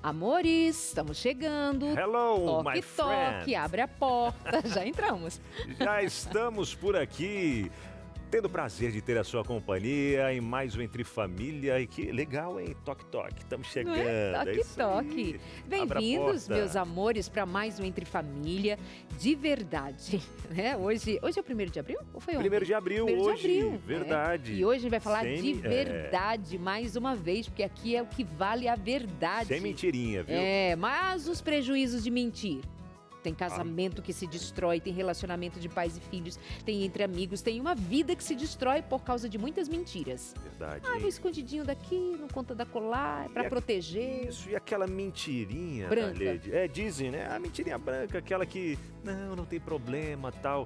Amores, estamos chegando. Hello, my Toque, friend. abre a porta. Já entramos. Já estamos por aqui, tendo o prazer de ter a sua companhia em mais um Entre Família. E que legal, hein? Toque, toque, estamos chegando. Não é? Toque, isso aí. toque. Abra a Bem-vindos, porta. meus amores, para mais um Entre Família de verdade. Né? Hoje é o 1º de abril? Ou foi ontem? 1º de abril, 1º de hoje, abril, verdade. E hoje a gente vai falar de Sem- verdade mais uma vez, porque aqui é o que vale a verdade. Sem mentirinha, viu? Mas os prejuízos de mentir. Tem casamento que se destrói, tem relacionamento de pais e filhos, tem entre amigos, tem uma vida que se destrói por causa de muitas mentiras. Verdade. No escondidinho daqui, no conta da colar, é pra E proteger. Isso, e aquela mentirinha, Branca. Darlede? Dizem, né? A mentirinha branca, aquela que, não tem problema, tal.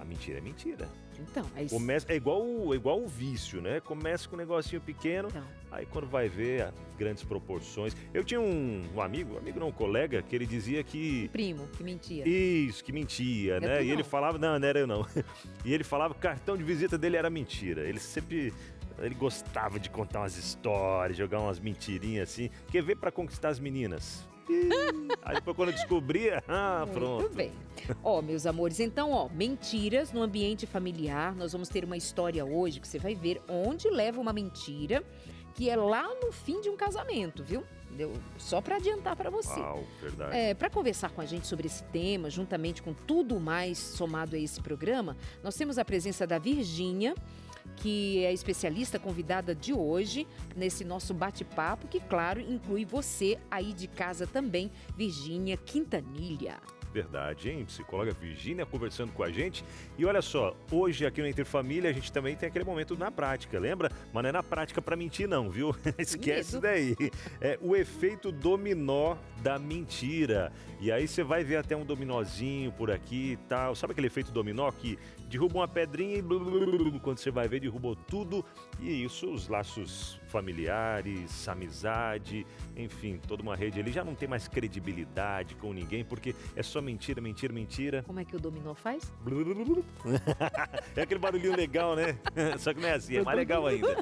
A mentira é mentira. Então, é isso. Começa, é igual o vício, né? Começa com um negocinho pequeno, Então, aí quando vai ver as grandes proporções. Eu tinha um amigo não, um colega, que ele dizia que... primo, que mentia. Isso, que mentia, Não é né? tu E ele não. falava, não era eu não. E ele falava que o cartão de visita dele era mentira. Ele gostava de contar umas histórias, jogar umas mentirinhas assim. Quer ver pra conquistar as meninas? Aí depois quando eu descobria, pronto. Muito bem. Meus amores, então, mentiras no ambiente familiar. Nós vamos ter uma história hoje que você vai ver onde leva uma mentira, que é lá no fim de um casamento, viu? Só pra adiantar pra você. Uau, verdade. Para conversar com a gente sobre esse tema, juntamente com tudo mais somado a esse programa, nós temos a presença da Virgínia, que é a especialista convidada de hoje nesse nosso bate-papo, que, claro, inclui você aí de casa também, Virgínia Quintanilha. Verdade, hein? Psicóloga Virgínia conversando com a gente. E olha só, hoje aqui no Entre Família a gente também tem aquele momento na prática, lembra? Mas não é na prática pra mentir não, viu? Esquece medo. daí. É o efeito dominó da mentira. E aí você vai ver até um dominózinho por aqui e tal. Sabe aquele efeito dominó que derruba uma pedrinha e quando você vai ver derrubou tudo? E isso, os laços familiares, amizade, enfim, toda uma rede ali já não tem mais credibilidade com ninguém, porque é só mentira, mentira, mentira. Como é que o dominó faz? É aquele barulhinho legal, né? Só que não é assim, é mais legal ainda.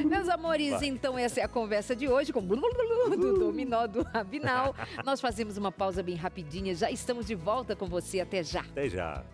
Meus amores, Vai. então essa é a conversa de hoje com do dominó do Rabinal. Nós fazemos uma pausa bem rapidinha, já estamos de volta com você, até já. Até já.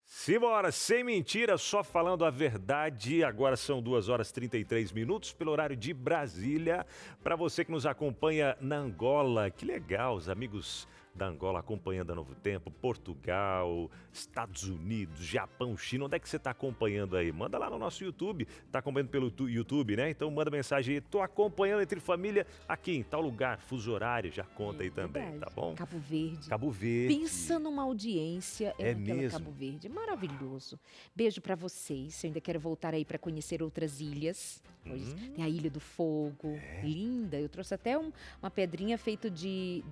Simbora, sem mentira, só falando a verdade. Agora são 2h33 pelo horário de Brasília. Para você que nos acompanha na Angola, que legal, os amigos da Angola acompanhando a Novo Tempo, Portugal, Estados Unidos, Japão, China. Onde é que você está acompanhando aí? Manda lá no nosso YouTube. Está acompanhando pelo YouTube, né? Então manda mensagem aí. Tô acompanhando Entre Família aqui em tal lugar, fuso horário, já conta aí também, Verdade. tá bom? Cabo Verde. Cabo Verde. Pensa numa audiência, É naquela mesmo? Cabo Verde. Maravilhoso. Beijo pra vocês. Eu ainda quero voltar aí pra conhecer outras ilhas. Hoje tem a Ilha do Fogo, linda. Eu trouxe até uma pedrinha feita de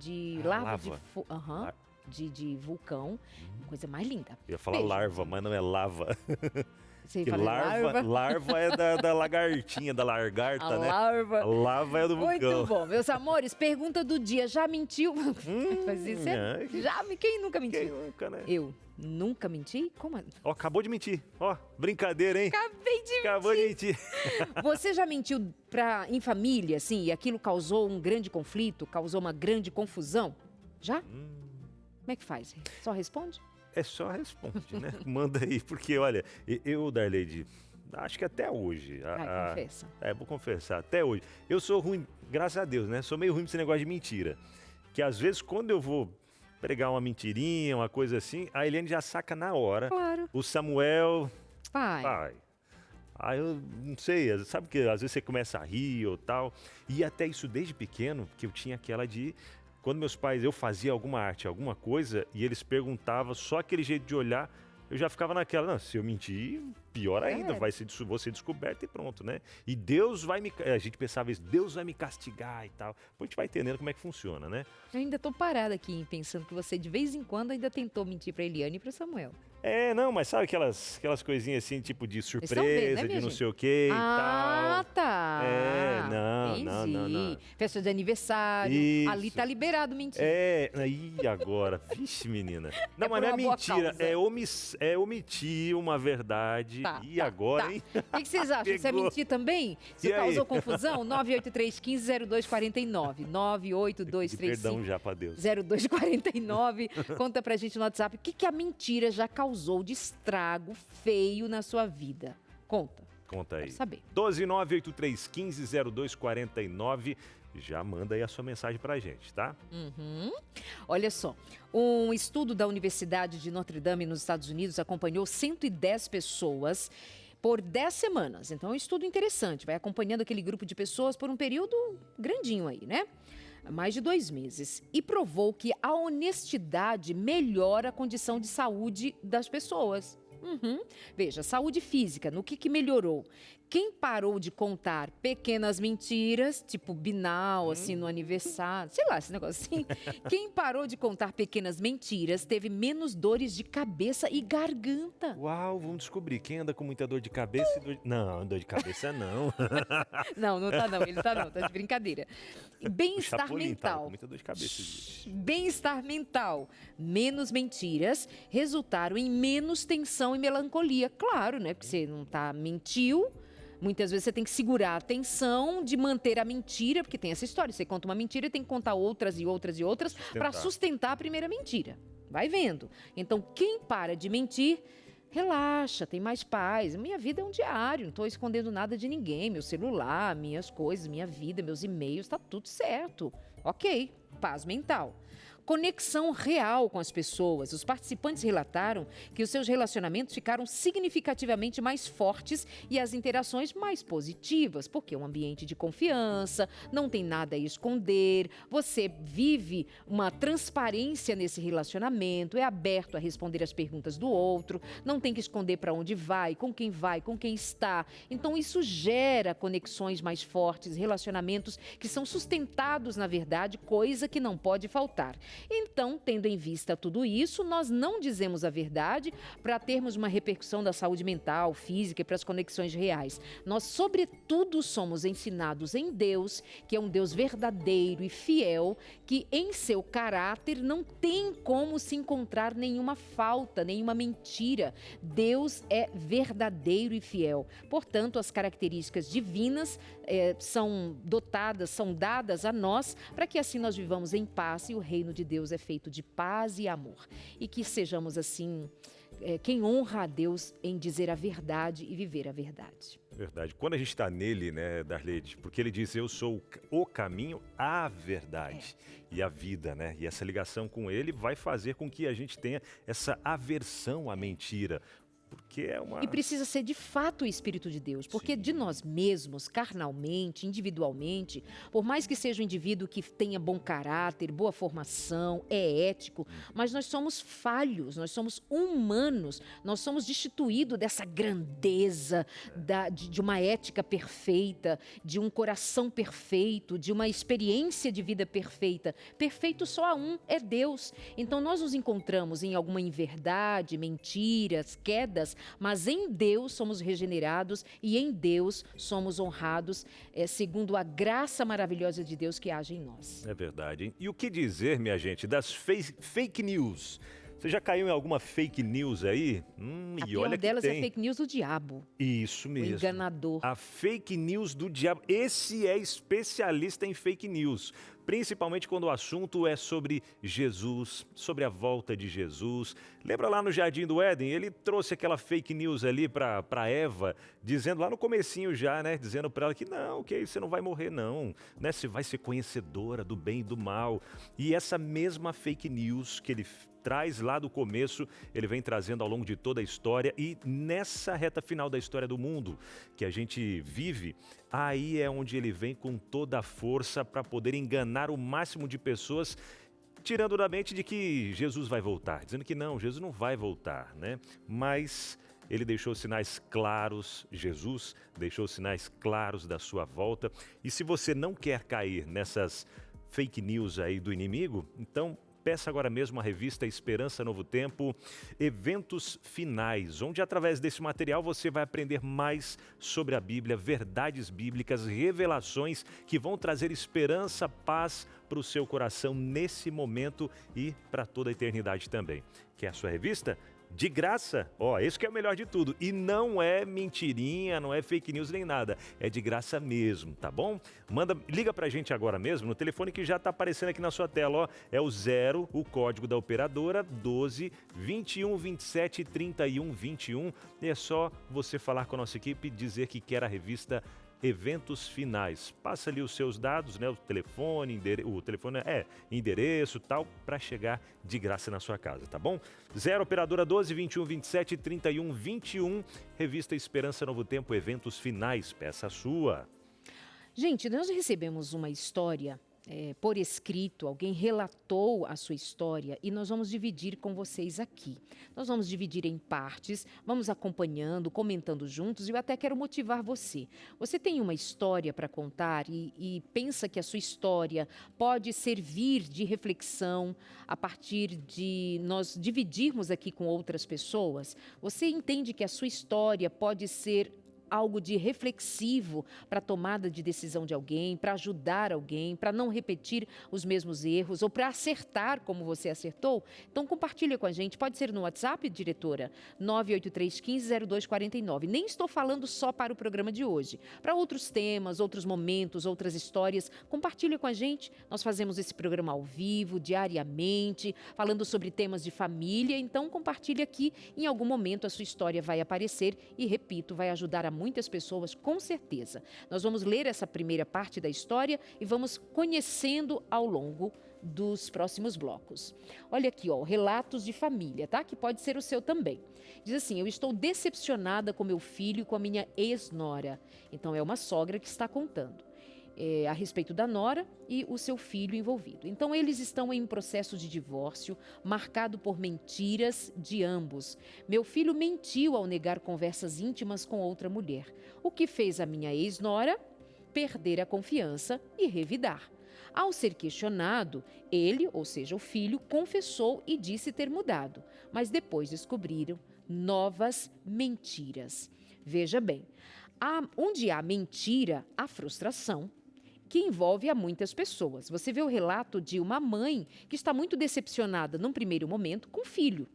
lava. lava. De vulcão. Coisa mais linda. Eu ia falar Beijo. larva, mas não é lava. Você Que fala larva é da lagartinha, da lagarta, A né? larva. A lava é do vulcão. Muito bom, meus amores. Pergunta do dia. Já mentiu? Faz isso, é. Quem nunca mentiu? Quem nunca, né? Eu nunca menti? Como? Ó, acabou de mentir. Ó, brincadeira, hein? Acabei de Acabou de mentir. Você já mentiu em família, assim, e aquilo causou um grande conflito, causou uma grande confusão? Já? Como é que faz? Só responde? É só responde, né? Manda aí, porque olha, eu, Darlede, acho que até hoje. Vai, confessa. Vou confessar, até hoje. Eu sou ruim, graças a Deus, né? Sou meio ruim com esse negócio de mentira. Que às vezes quando eu vou pregar uma mentirinha, uma coisa assim, a Eliane já saca na hora. Claro. O Samuel, Pai. eu não sei, sabe que às vezes você começa a rir ou tal. E até isso desde pequeno, que eu tinha aquela de... Quando meus pais, eu fazia alguma arte, alguma coisa, e eles perguntavam, só aquele jeito de olhar, eu já ficava naquela, não, se eu mentir, pior ainda, vou ser descoberto e pronto, né? E Deus vai me... A gente pensava isso, Deus vai me castigar e tal. Depois a gente vai entendendo como é que funciona, né? Eu ainda tô parada aqui pensando que você de vez em quando ainda tentou mentir pra Eliane e pro Samuel. Não, mas sabe aquelas coisinhas assim, tipo de estão surpresa, vendo, né, de minha não gente? sei o que e Ah, tal. tá. Não. Festa de aniversário. Isso. Ali tá liberado mentir. Aí agora, vixe menina. Não, É mas por não é uma boa mentira, causa. é omitir uma verdade E agora, hein? O que vocês acham? Isso é mentir também? Isso causou confusão? 983150249. 98235. Perdão já pra Deus. 0249. Conta pra gente no WhatsApp o que a mentira já causou de estrago feio na sua vida. Conta. Conta aí. Quero saber. 12983150249. Já manda aí a sua mensagem pra gente, tá? Olha só, um estudo da Universidade de Notre Dame nos Estados Unidos acompanhou 110 pessoas por 10 semanas. Então é um estudo interessante, vai acompanhando aquele grupo de pessoas por um período grandinho aí, né? Mais de 2 meses. E provou que a honestidade melhora a condição de saúde das pessoas. Veja, saúde física, no que melhorou? Quem parou de contar pequenas mentiras, tipo binal, assim, no aniversário, sei lá, esse negócio assim. Quem parou de contar pequenas mentiras teve menos dores de cabeça e garganta. Uau, vamos descobrir. Quem anda com muita dor de cabeça e Não, dor de cabeça não. Não tá não, ele tá de brincadeira. Bem-estar mental. Com muita dor de cabeça. Bem-estar mental. Menos mentiras resultaram em menos tensão e melancolia. Claro, né? Porque você não mentiu. Muitas vezes você tem que segurar a tensão de manter a mentira, porque tem essa história. Você conta uma mentira e tem que contar outras e outras e outras para sustentar a primeira mentira. Vai vendo. Então, quem para de mentir, relaxa, tem mais paz. Minha vida é um diário, não estou escondendo nada de ninguém. Meu celular, minhas coisas, minha vida, meus e-mails, está tudo certo. Ok, paz mental. Conexão real com as pessoas. Os participantes relataram que os seus relacionamentos ficaram significativamente mais fortes e as interações mais positivas, porque é um ambiente de confiança, não tem nada a esconder, você vive uma transparência nesse relacionamento, é aberto a responder as perguntas do outro, não tem que esconder para onde vai, com quem está. Então isso gera conexões mais fortes, relacionamentos que são sustentados na verdade, coisa que não pode faltar. Então, tendo em vista tudo isso, nós não dizemos a verdade para termos uma repercussão da saúde mental, física e para as conexões reais. Nós, sobretudo, somos ensinados em Deus, que é um Deus verdadeiro e fiel, que em seu caráter não tem como se encontrar nenhuma falta, nenhuma mentira. Deus é verdadeiro e fiel. Portanto, as características divinas são dadas a nós para que assim nós vivamos em paz e o reino de Deus é feito de paz e amor. E que sejamos assim, quem honra a Deus em dizer a verdade e viver a verdade. Verdade. Quando a gente está nele, né, Darlede, porque ele diz, eu sou o caminho, a verdade e a vida, né? E essa ligação com ele vai fazer com que a gente tenha essa aversão à mentira. Porque E precisa ser de fato o Espírito de Deus, porque de nós mesmos, carnalmente, individualmente, por mais que seja um indivíduo que tenha bom caráter, boa formação, é ético, mas nós somos falhos, nós somos humanos, nós somos destituídos dessa grandeza, de uma ética perfeita, de um coração perfeito, de uma experiência de vida perfeita. Perfeito só há um, é Deus. Então nós nos encontramos em alguma inverdade, mentiras, quedas, mas em Deus somos regenerados e em Deus somos honrados, segundo a graça maravilhosa de Deus que age em nós. É verdade, hein? E o que dizer, minha gente, das fake news? Você já caiu em alguma fake news aí? E olha que delas tem. É fake news do diabo. Isso mesmo. O enganador. A fake news do diabo. Esse é especialista em fake news. Principalmente quando o assunto é sobre Jesus, sobre a volta de Jesus. Lembra lá no Jardim do Éden? Ele trouxe aquela fake news ali para Eva, dizendo lá no comecinho já, né? Dizendo para ela que não, que você não vai morrer não, né? Você vai ser conhecedora do bem e do mal. E essa mesma fake news que ele traz lá do começo, ele vem trazendo ao longo de toda a história e nessa reta final da história do mundo que a gente vive, aí é onde ele vem com toda a força para poder enganar o máximo de pessoas, tirando da mente de que Jesus vai voltar, dizendo que não, Jesus não vai voltar, né? Mas ele deixou sinais claros, Jesus deixou sinais claros da sua volta. E se você não quer cair nessas fake news aí do inimigo, então peça agora mesmo a revista Esperança Novo Tempo, Eventos Finais, onde através desse material você vai aprender mais sobre a Bíblia, verdades bíblicas, revelações que vão trazer esperança, paz para o seu coração nesse momento e para toda a eternidade também. Quer a sua revista? De graça, ó, isso que é o melhor de tudo. E não é mentirinha, não é fake news nem nada. É de graça mesmo, tá bom? Liga pra gente agora mesmo no telefone que já tá aparecendo aqui na sua tela, ó. É o 0, o código da operadora, 12 21 27 31 21. E é só você falar com a nossa equipe e dizer que quer a revista Eventos Finais. Passa ali os seus dados, né? O telefone, endereço, tal, para chegar de graça na sua casa, tá bom? 0 operadora 12 21 27 31 21. Revista Esperança Novo Tempo, Eventos Finais. Peça a sua. Gente, nós recebemos uma história por escrito, alguém relatou a sua história e nós vamos dividir com vocês aqui. Nós vamos dividir em partes, vamos acompanhando, comentando juntos e eu até quero motivar você. Você tem uma história para contar e pensa que a sua história pode servir de reflexão a partir de nós dividirmos aqui com outras pessoas? Você entende que a sua história pode ser algo de reflexivo para a tomada de decisão de alguém, para ajudar alguém, para não repetir os mesmos erros ou para acertar como você acertou? Então compartilha com a gente, pode ser no WhatsApp, diretora, 983150249. Nem estou falando só para o programa de hoje, para outros temas, outros momentos, outras histórias, compartilha com a gente. Nós fazemos esse programa ao vivo, diariamente, falando sobre temas de família, então compartilha aqui, em algum momento a sua história vai aparecer e, repito, vai ajudar a muitas pessoas, com certeza. Nós vamos ler essa primeira parte da história e vamos conhecendo ao longo dos próximos blocos. Olha aqui, ó, relatos de família, tá? Que pode ser o seu também. Diz assim: eu estou decepcionada com meu filho e com a minha ex-nora. Então é uma sogra que está contando a respeito da nora e o seu filho envolvido. Então eles estão em um processo de divórcio marcado por mentiras de ambos. Meu filho mentiu ao negar conversas íntimas com outra mulher, o que fez a minha ex-nora perder a confiança e revidar. Ao ser questionado, ele, ou seja, o filho, confessou e disse ter mudado, mas depois descobriram novas mentiras. Veja bem, onde há mentira, há frustração, que envolve a muitas pessoas. Você vê o relato de uma mãe que está muito decepcionada num primeiro momento com o filho.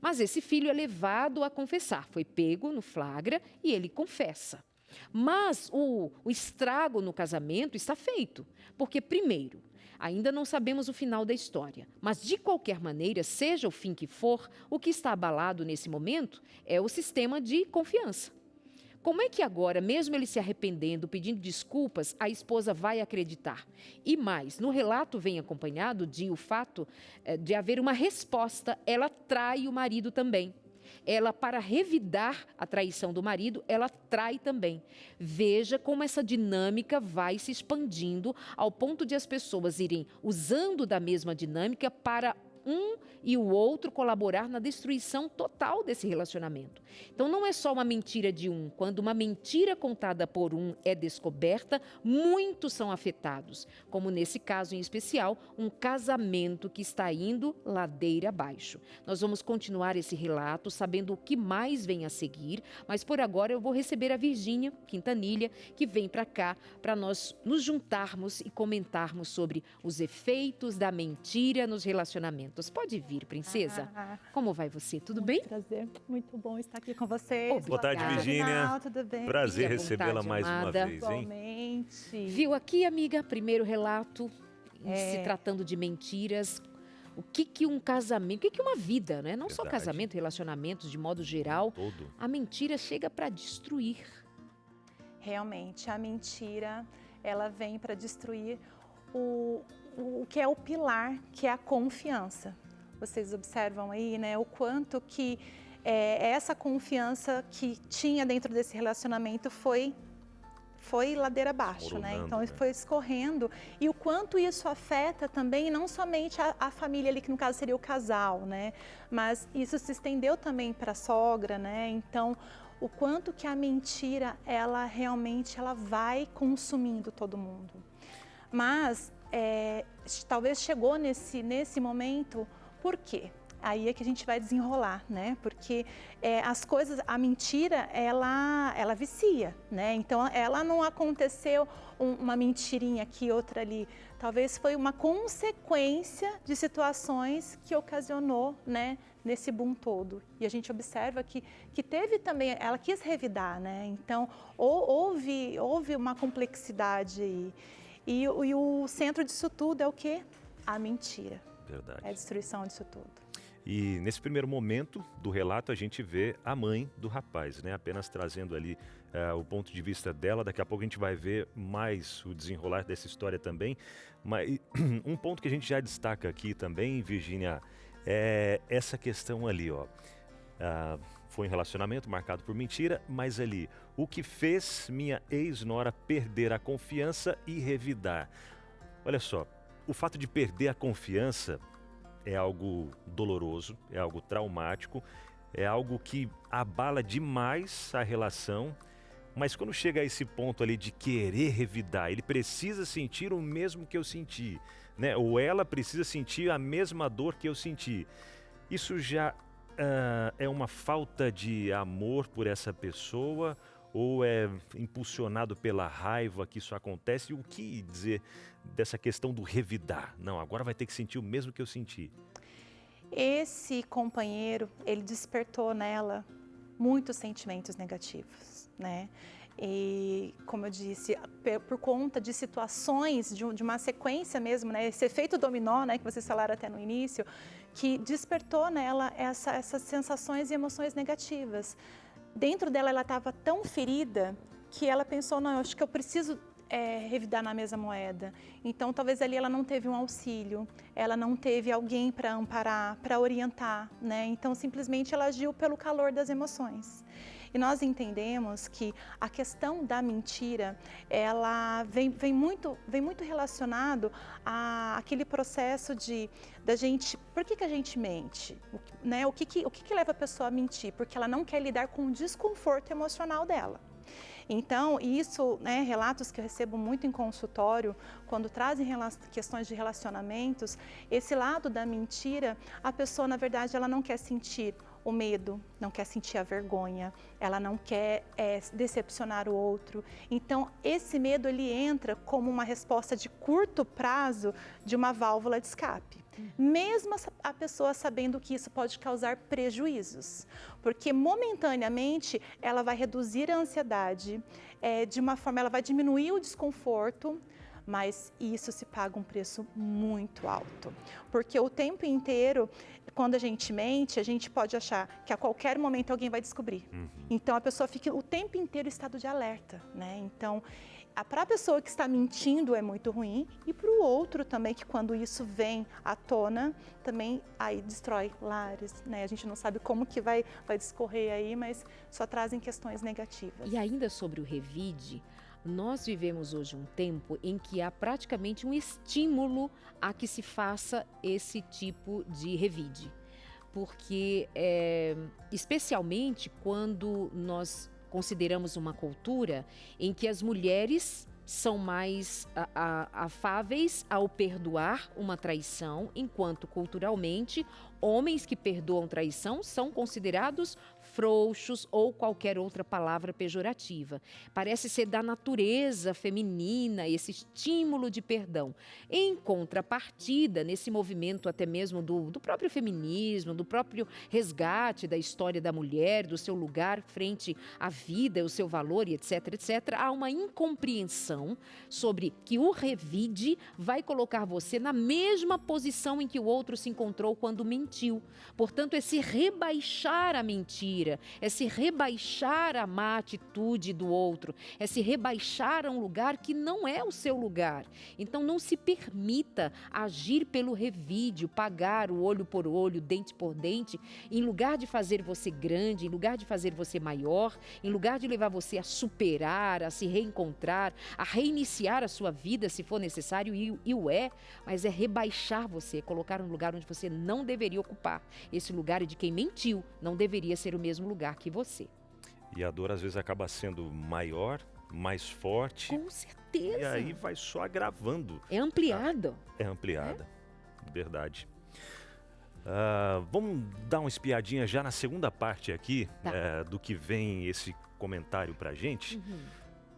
Mas esse filho é levado a confessar, foi pego no flagra e ele confessa. Mas o estrago no casamento está feito, porque primeiro, ainda não sabemos o final da história, mas de qualquer maneira, seja o fim que for, o que está abalado nesse momento é o sistema de confiança. Como é que agora, mesmo ele se arrependendo, pedindo desculpas, a esposa vai acreditar? E mais, no relato vem acompanhado de o fato de haver uma resposta, ela trai o marido também. Ela, para revidar a traição do marido, ela trai também. Veja como essa dinâmica vai se expandindo ao ponto de as pessoas irem usando da mesma dinâmica para um e o outro colaborar na destruição total desse relacionamento. Então, não é só uma mentira de um. Quando uma mentira contada por um é descoberta, muitos são afetados, como nesse caso em especial, um casamento que está indo ladeira abaixo. Nós vamos continuar esse relato, sabendo o que mais vem a seguir, mas por agora eu vou receber a Virgínia Quintanilha, que vem para cá, para nós nos juntarmos e comentarmos sobre os efeitos da mentira nos relacionamentos. Pode vir, princesa. Como vai você? Tudo bem? Prazer, muito bom estar aqui com vocês. Boa tarde, Virgínia. Tudo bem? Prazer recebê-la mais uma vez, hein? Igualmente. Viu aqui, amiga, primeiro relato, se tratando de mentiras. O que um casamento, o que uma vida, né? Não só casamento, relacionamentos de modo geral. Todo. A mentira chega para destruir. Realmente, a mentira, ela vem para destruir o que é o pilar, que é a confiança. Vocês observam aí, né, o quanto que essa confiança que tinha dentro desse relacionamento foi ladeira abaixo, né? Então, né? foi escorrendo. E o quanto isso afeta também, não somente a família ali, que no caso seria o casal, né? Mas isso se estendeu também para a sogra, né? Então, o quanto que a mentira, ela realmente vai consumindo todo mundo. Mas talvez chegou nesse momento, por quê? Aí é que a gente vai desenrolar, né? Porque as coisas, a mentira, ela vicia, né? Então, ela não aconteceu uma mentirinha aqui, outra ali. Talvez foi uma consequência de situações que ocasionou, né? nesse boom todo. E a gente observa que teve também, ela quis revidar, né? Então, houve uma complexidade aí. E o centro disso tudo é o quê? A mentira. Verdade. É a destruição disso tudo. E nesse primeiro momento do relato a gente vê a mãe do rapaz, né? Apenas trazendo ali o ponto de vista dela. Daqui a pouco a gente vai ver mais o desenrolar dessa história também. Mas um ponto que a gente já destaca aqui também, Virgínia, é essa questão ali, ó. Foi um relacionamento marcado por mentira, mas ali, o que fez minha ex-nora perder a confiança e revidar? Olha só, o fato de perder a confiança é algo doloroso, é algo traumático, é algo que abala demais a relação, mas quando chega a esse ponto ali de querer revidar, ele precisa sentir o mesmo que eu senti, né? Ou ela precisa sentir a mesma dor que eu senti. Isso já é uma falta de amor por essa pessoa ou é impulsionado pela raiva que isso acontece? E o que dizer dessa questão do revidar? Não, agora vai ter que sentir o mesmo que eu senti. Esse companheiro, ele despertou nela muitos sentimentos negativos, né? E, como eu disse, por conta de situações, de uma sequência mesmo, né? Esse efeito dominó, né? Que vocês falaram até no início, que despertou nela essas sensações e emoções negativas. Dentro dela, ela estava tão ferida que ela pensou, não, eu acho que eu preciso revidar na mesma moeda. Então, talvez ali ela não teve um auxílio, ela não teve alguém para amparar, para orientar, né? Então, simplesmente ela agiu pelo calor das emoções. E nós entendemos que a questão da mentira, ela vem muito relacionado àquele processo da gente, por que a gente mente? Né? O que leva a pessoa a mentir? Porque ela não quer lidar com o desconforto emocional dela. Então, isso, né, relatos que eu recebo muito em consultório, quando trazem questões de relacionamentos, esse lado da mentira, a pessoa, na verdade, ela não quer sentir o medo, não quer sentir a vergonha, ela não quer decepcionar o outro. Então, esse medo, ele entra como uma resposta de curto prazo de uma válvula de escape. Mesmo a pessoa sabendo que isso pode causar prejuízos, porque momentaneamente ela vai reduzir a ansiedade, de uma forma ela vai diminuir o desconforto, mas isso se paga um preço muito alto, porque o tempo inteiro, quando a gente mente, a gente pode achar que a qualquer momento alguém vai descobrir. Então a pessoa fica o tempo inteiro em estado de alerta, né? Então, para a pessoa que está mentindo é muito ruim e para o outro também, que quando isso vem à tona, também aí destrói lares, né? A gente não sabe como que vai discorrer aí, mas só trazem questões negativas. E ainda sobre o revide, nós vivemos hoje um tempo em que há praticamente um estímulo a que se faça esse tipo de revide. Porque, especialmente quando nós consideramos uma cultura em que as mulheres são mais afáveis ao perdoar uma traição, enquanto culturalmente homens que perdoam traição são considerados frouxos ou qualquer outra palavra pejorativa. Parece ser da natureza feminina esse estímulo de perdão. Em contrapartida, nesse movimento até mesmo do próprio feminismo, do próprio resgate da história da mulher, do seu lugar frente à vida, o seu valor e etc, etc, há uma incompreensão sobre que o revide vai colocar você na mesma posição em que o outro se encontrou quando mentiu. Portanto, é se rebaixar a mentira, é se rebaixar a má atitude do outro, é se rebaixar a um lugar que não é o seu lugar. Então, não se permita agir pelo revídio, pagar o olho por olho, dente por dente, em lugar de fazer você grande, em lugar de fazer você maior, em lugar de levar você a superar, a se reencontrar, a reiniciar a sua vida, se for necessário, e o é, mas é rebaixar você, colocar um lugar onde você não deveria ocupar. Esse lugar é de quem mentiu, não deveria ser o mesmo lugar que você. E a dor às vezes acaba sendo maior, mais forte. Com certeza. E aí vai só agravando. É ampliado. É ampliada, verdade. Vamos dar uma espiadinha já na segunda parte aqui, do que vem esse comentário pra gente.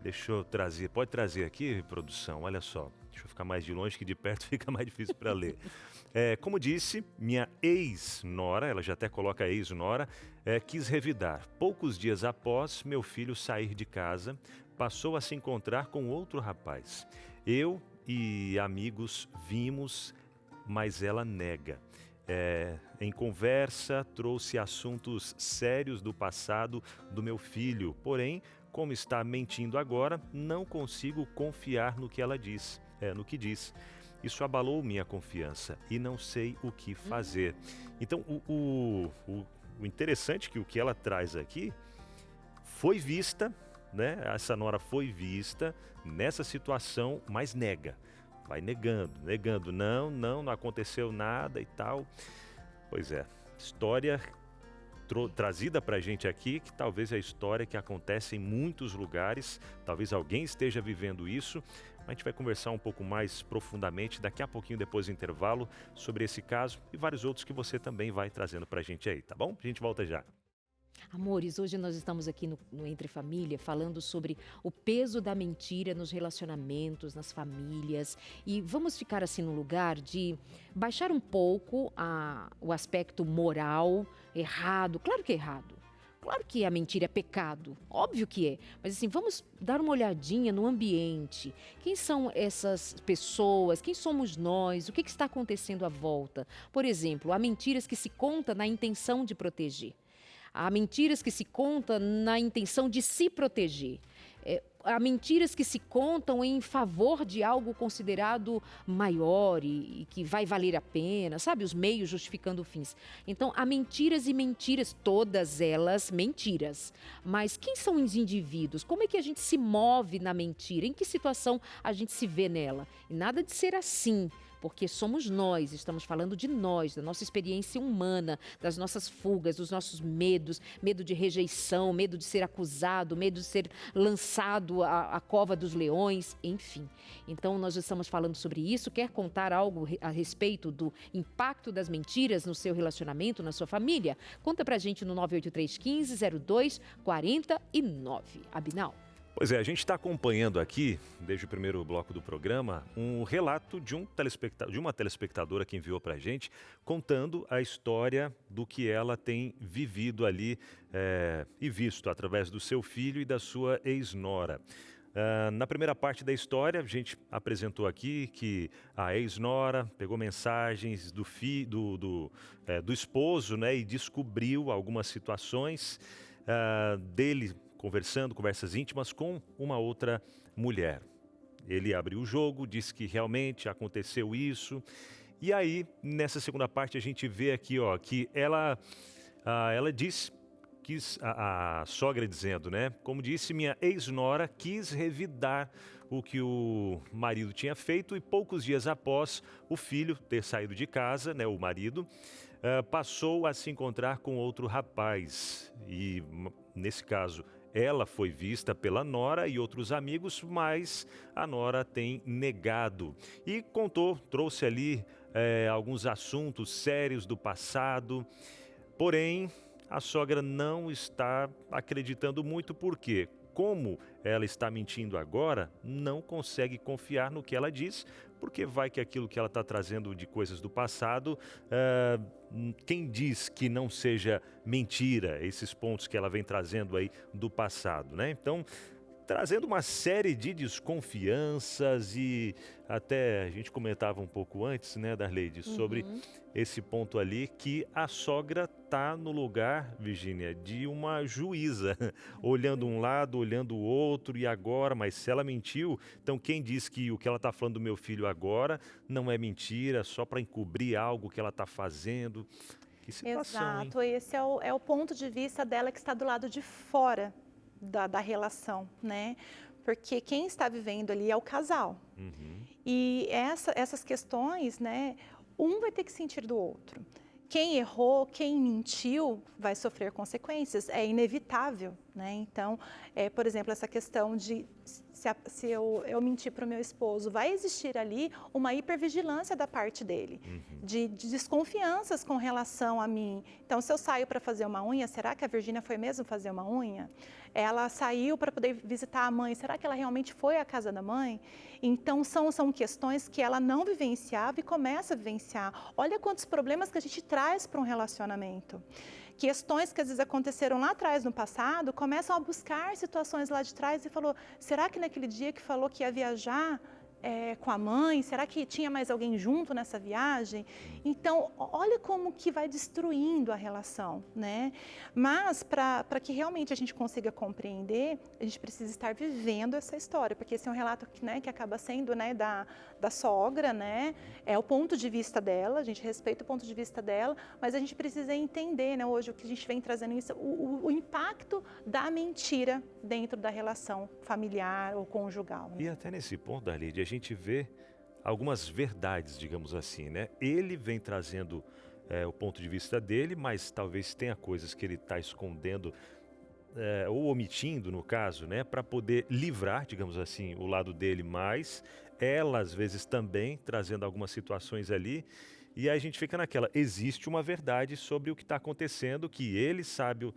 Deixa eu trazer, pode trazer aqui, produção, olha só. Deixa Deixa eu ficar mais de longe, que de perto fica mais difícil para ler. Como disse, minha ex-nora, ela já até coloca ex-nora, quis revidar. Poucos dias após meu filho sair de casa, passou a se encontrar com outro rapaz. Eu e amigos vimos, mas ela nega. Em conversa, trouxe assuntos sérios do passado do meu filho. Porém, como está mentindo agora, não consigo confiar no que ela diz, no que diz. Isso abalou minha confiança e não sei o que fazer. Então, o interessante é que o que ela traz aqui foi vista, né? Essa nora foi vista nessa situação, mas nega. Vai negando. Não aconteceu nada e tal. Pois é, história trazida pra gente aqui, que talvez é a história que acontece em muitos lugares. Talvez alguém esteja vivendo isso. A gente vai conversar um pouco mais profundamente daqui a pouquinho, depois do intervalo, sobre esse caso e vários outros que você também vai trazendo pra gente aí, tá bom? A gente volta já. Amores, hoje nós estamos aqui no Entre Família falando sobre o peso da mentira nos relacionamentos, nas famílias. E vamos ficar assim no lugar de baixar um pouco o aspecto moral, errado. Claro que é errado. Claro que a mentira é pecado, óbvio que é. Mas assim, vamos dar uma olhadinha no ambiente. Quem são essas pessoas? Quem somos nós? O que está acontecendo à volta? Por exemplo, há mentiras que se contam na intenção de proteger. Há mentiras que se contam na intenção de se proteger. Há mentiras que se contam em favor de algo considerado maior e que vai valer a pena, sabe? Os meios justificando fins. Então, há mentiras e mentiras, todas elas mentiras. Mas quem são os indivíduos? Como é que a gente se move na mentira? Em que situação a gente se vê nela? E nada de ser assim. Porque somos nós, estamos falando de nós, da nossa experiência humana, das nossas fugas, dos nossos medos, medo de rejeição, medo de ser acusado, medo de ser lançado à cova dos leões, enfim. Então, nós estamos falando sobre isso. Quer contar algo a respeito do impacto das mentiras no seu relacionamento, na sua família? Conta pra gente no 983150249. Abinal. Pois é, a gente está acompanhando aqui, desde o primeiro bloco do programa, um relato de uma telespectadora que enviou para a gente, contando a história do que ela tem vivido ali e visto através do seu filho e da sua ex-nora. Na primeira parte da história, a gente apresentou aqui que a ex-nora pegou mensagens do esposo, né, e descobriu algumas situações dele conversas íntimas com uma outra mulher. Ele abriu o jogo, disse que realmente aconteceu isso. E aí, nessa segunda parte, a gente vê aqui, que ela disse, a sogra dizendo, né? Como disse, minha ex-nora quis revidar o que o marido tinha feito e poucos dias após o filho ter saído de casa, né, o marido, passou a se encontrar com outro rapaz. E, nesse caso, ela foi vista pela nora e outros amigos, mas a nora tem negado. E trouxe ali alguns assuntos sérios do passado, porém a sogra não está acreditando muito, porque como ela está mentindo agora, não consegue confiar no que ela diz, porque vai que aquilo que ela está trazendo de coisas do passado, quem diz que não seja mentira, esses pontos que ela vem trazendo aí do passado, né? Então, trazendo uma série de desconfianças e até a gente comentava um pouco antes, né, Darleide, sobre esse ponto ali, que a sogra está no lugar, Virgínia, de uma juíza, olhando um lado, olhando o outro, e agora, mas se ela mentiu, então quem diz que o que ela está falando do meu filho agora não é mentira, só para encobrir algo que ela está fazendo? Que situação, Exato, hein? esse é o ponto de vista dela que está do lado de fora da relação, né? Porque quem está vivendo ali é o casal. E essas questões, né? Um vai ter que sentir do outro. Quem errou, quem mentiu, vai sofrer consequências, é inevitável, né? Então, por exemplo, essa questão de se eu mentir para o meu esposo, vai existir ali uma hipervigilância da parte dele, de desconfianças com relação a mim. Então, se eu saio para fazer uma unha, será que a Virgínia foi mesmo fazer uma unha? Ela saiu para poder visitar a mãe, será que ela realmente foi à casa da mãe? Então, são questões que ela não vivenciava e começa a vivenciar. Olha quantos problemas que a gente traz para um relacionamento. Questões que às vezes aconteceram lá atrás no passado, começam a buscar situações lá de trás e falou, será que naquele dia que falou que ia viajar com a mãe, será que tinha mais alguém junto nessa viagem? Então, olha como que vai destruindo a relação, né? Mas, para que realmente a gente consiga compreender, a gente precisa estar vivendo essa história, porque esse é um relato que acaba sendo, né, da sogra, né? É o ponto de vista dela, a gente respeita o ponto de vista dela, mas a gente precisa entender, né, hoje o que a gente vem trazendo isso, o impacto da mentira dentro da relação familiar ou conjugal. Né? E até nesse ponto, Darlide, a gente vê algumas verdades, digamos assim, né? Ele vem trazendo o ponto de vista dele, mas talvez tenha coisas que ele está escondendo ou omitindo, no caso, né? Para poder livrar, digamos assim, o lado dele, mas ela, às vezes, também trazendo algumas situações ali. E aí a gente fica naquela, existe uma verdade sobre o que está acontecendo, que ele sabe,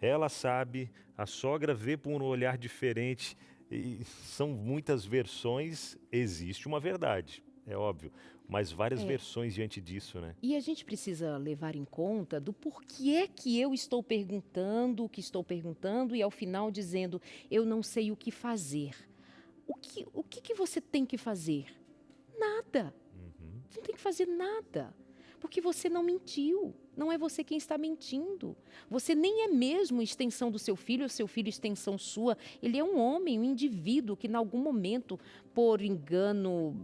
ela sabe, a sogra vê por um olhar diferente, e são muitas versões, existe uma verdade, é óbvio, mas várias versões diante disso, né? E a gente precisa levar em conta do porquê que eu estou perguntando o que estou perguntando e ao final dizendo, eu não sei o que fazer. O que você tem que fazer? Nada. Você não tem que fazer nada. Porque você não mentiu. Não é você quem está mentindo. Você nem é mesmo extensão do seu filho, ou seu filho extensão sua. Ele é um homem, um indivíduo que, em algum momento, por engano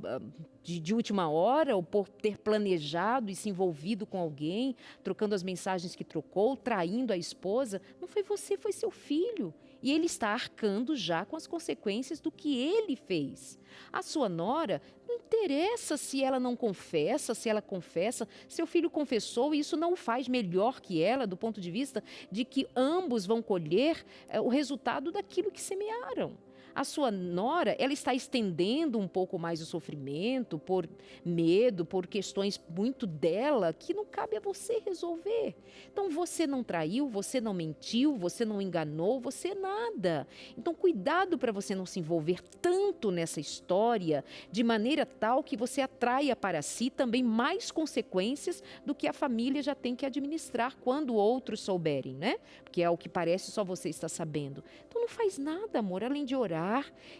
de última hora, ou por ter planejado e se envolvido com alguém, trocando as mensagens que trocou, traindo a esposa, não foi você, foi seu filho. E ele está arcando já com as consequências do que ele fez. A sua nora, não interessa se ela não confessa, se ela confessa. Seu filho confessou e isso não o faz melhor que ela, do ponto de vista de que ambos vão colher o resultado daquilo que semearam. A sua nora, ela está estendendo um pouco mais o sofrimento por medo, por questões muito dela que não cabe a você resolver. Então, você não traiu, você não mentiu, você não enganou, você nada. Então, cuidado para você não se envolver tanto nessa história de maneira tal que você atraia para si também mais consequências do que a família já tem que administrar quando outros souberem, né? Porque é o que parece só você está sabendo. Então, não faz nada, amor, além de orar,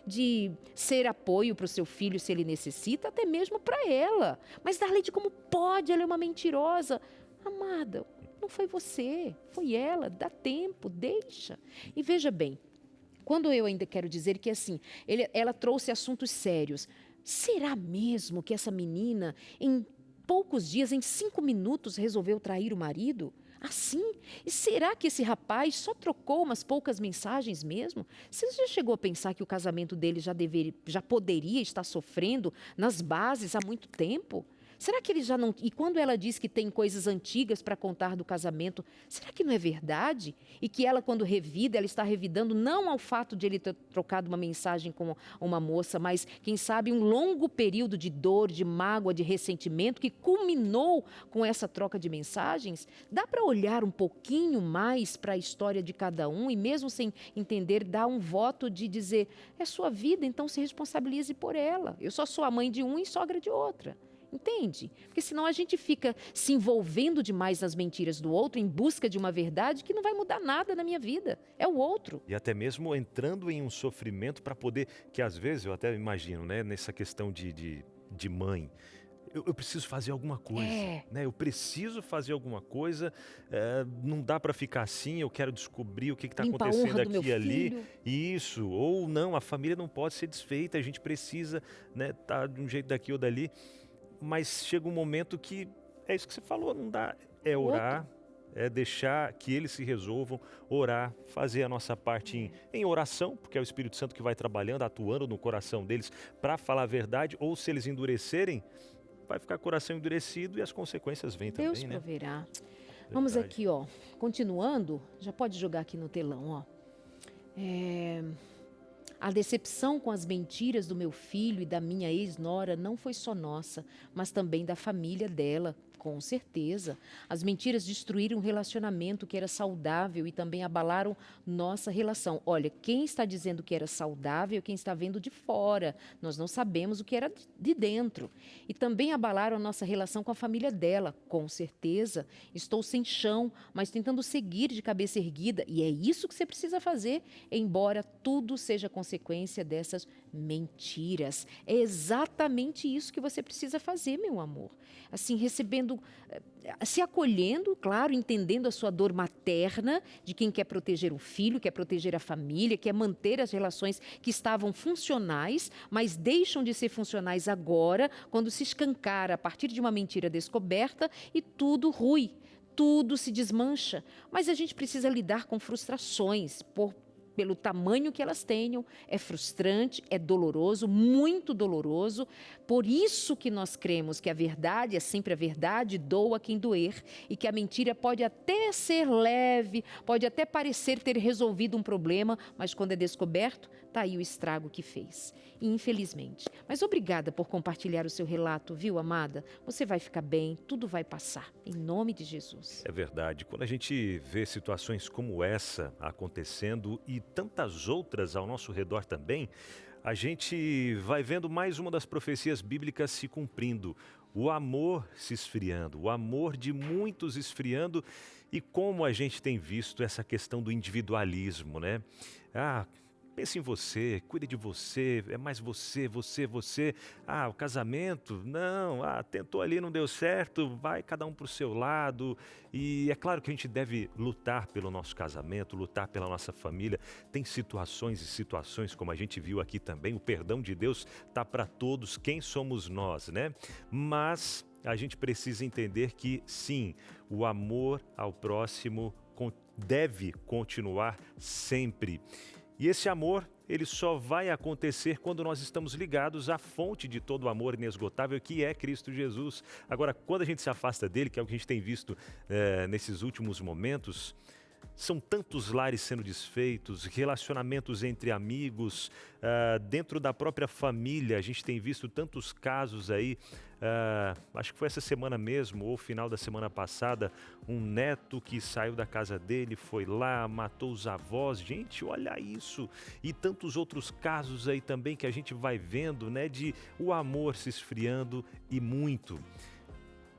de ser apoio para o seu filho se ele necessita, até mesmo para ela. Mas Darlide, como pode? Ela é uma mentirosa. Amada, não foi você, foi ela. Dá tempo, deixa. E veja bem, quando eu ainda quero dizer que assim, ela trouxe assuntos sérios. Será mesmo que essa menina, em poucos dias, em 5 minutos, resolveu trair o marido? Assim? E será que esse rapaz só trocou umas poucas mensagens mesmo? Você já chegou a pensar que o casamento dele já poderia estar sofrendo nas bases há muito tempo? Será que ele já não... E quando ela diz que tem coisas antigas para contar do casamento, será que não é verdade? E que ela, quando revida, ela está revidando não ao fato de ele ter trocado uma mensagem com uma moça, mas, quem sabe, um longo período de dor, de mágoa, de ressentimento que culminou com essa troca de mensagens? Dá para olhar um pouquinho mais para a história de cada um e, mesmo sem entender, dar um voto de dizer, é sua vida, então se responsabilize por ela. Eu só sou a mãe de um e sogra de outra. Entende? Porque senão a gente fica se envolvendo demais nas mentiras do outro em busca de uma verdade que não vai mudar nada na minha vida. É o outro. E até mesmo entrando em um sofrimento para poder, que às vezes eu até imagino, né, nessa questão de mãe, eu preciso fazer alguma coisa, né? Eu preciso fazer alguma coisa, não dá para ficar assim, eu quero descobrir o que está acontecendo aqui e ali. Isso, ou não, a família não pode ser desfeita, a gente precisa, né, tá de um jeito daqui ou dali. Mas chega um momento que, é isso que você falou, não dá, é orar, é deixar que eles se resolvam, orar, fazer a nossa parte em oração, porque é o Espírito Santo que vai trabalhando, atuando no coração deles para falar a verdade, ou se eles endurecerem, vai ficar coração endurecido e as consequências vêm também, Deus né? proverá. Vamos aqui, ó, continuando, já pode jogar aqui no telão, ó. A decepção com as mentiras do meu filho e da minha ex-nora não foi só nossa, mas também da família dela, com certeza. As mentiras destruíram um relacionamento que era saudável e também abalaram nossa relação. Olha, quem está dizendo que era saudável é quem está vendo de fora. Nós não sabemos o que era de dentro. E também abalaram a nossa relação com a família dela, com certeza. Estou sem chão, mas tentando seguir de cabeça erguida. E é isso que você precisa fazer, embora tudo seja consequência dessas mentiras. É exatamente isso que você precisa fazer, meu amor. Assim, recebendo, se acolhendo, claro, entendendo a sua dor materna de quem quer proteger o filho, quer proteger a família, quer manter as relações que estavam funcionais, mas deixam de ser funcionais agora, quando se escancara a partir de uma mentira descoberta e tudo rui, tudo se desmancha. Mas a gente precisa lidar com frustrações, pelo tamanho que elas tenham, é frustrante, é doloroso, muito doloroso. Por isso que nós cremos que a verdade é sempre a verdade, doa quem doer, e que a mentira pode até ser leve, pode até parecer ter resolvido um problema, mas quando é descoberto, está aí o estrago que fez. E infelizmente. Mas obrigada por compartilhar o seu relato, viu, amada? Você vai ficar bem, tudo vai passar, em nome de Jesus. É verdade. Quando a gente vê situações como essa acontecendo e tantas outras ao nosso redor também, a gente vai vendo mais uma das profecias bíblicas se cumprindo. O amor se esfriando, o amor de muitos esfriando, e como a gente tem visto essa questão do individualismo, né? Pense em você, cuide de você, é mais você. O casamento, não, tentou ali, não deu certo, vai cada um para o seu lado. E é claro que a gente deve lutar pelo nosso casamento, lutar pela nossa família. Tem situações e situações, como a gente viu aqui também, o perdão de Deus está para todos, quem somos nós, né? Mas a gente precisa entender que, sim, o amor ao próximo deve continuar sempre. E esse amor, ele só vai acontecer quando nós estamos ligados à fonte de todo o amor inesgotável, que é Cristo Jesus. Agora, quando a gente se afasta dele, que é o que a gente tem visto nesses últimos momentos, são tantos lares sendo desfeitos, relacionamentos entre amigos, dentro da própria família, a gente tem visto tantos casos aí. Acho que foi essa semana mesmo, ou final da semana passada, um neto que saiu da casa dele, foi lá, matou os avós. Gente, olha isso! E tantos outros casos aí também que a gente vai vendo, né, de o amor se esfriando e muito.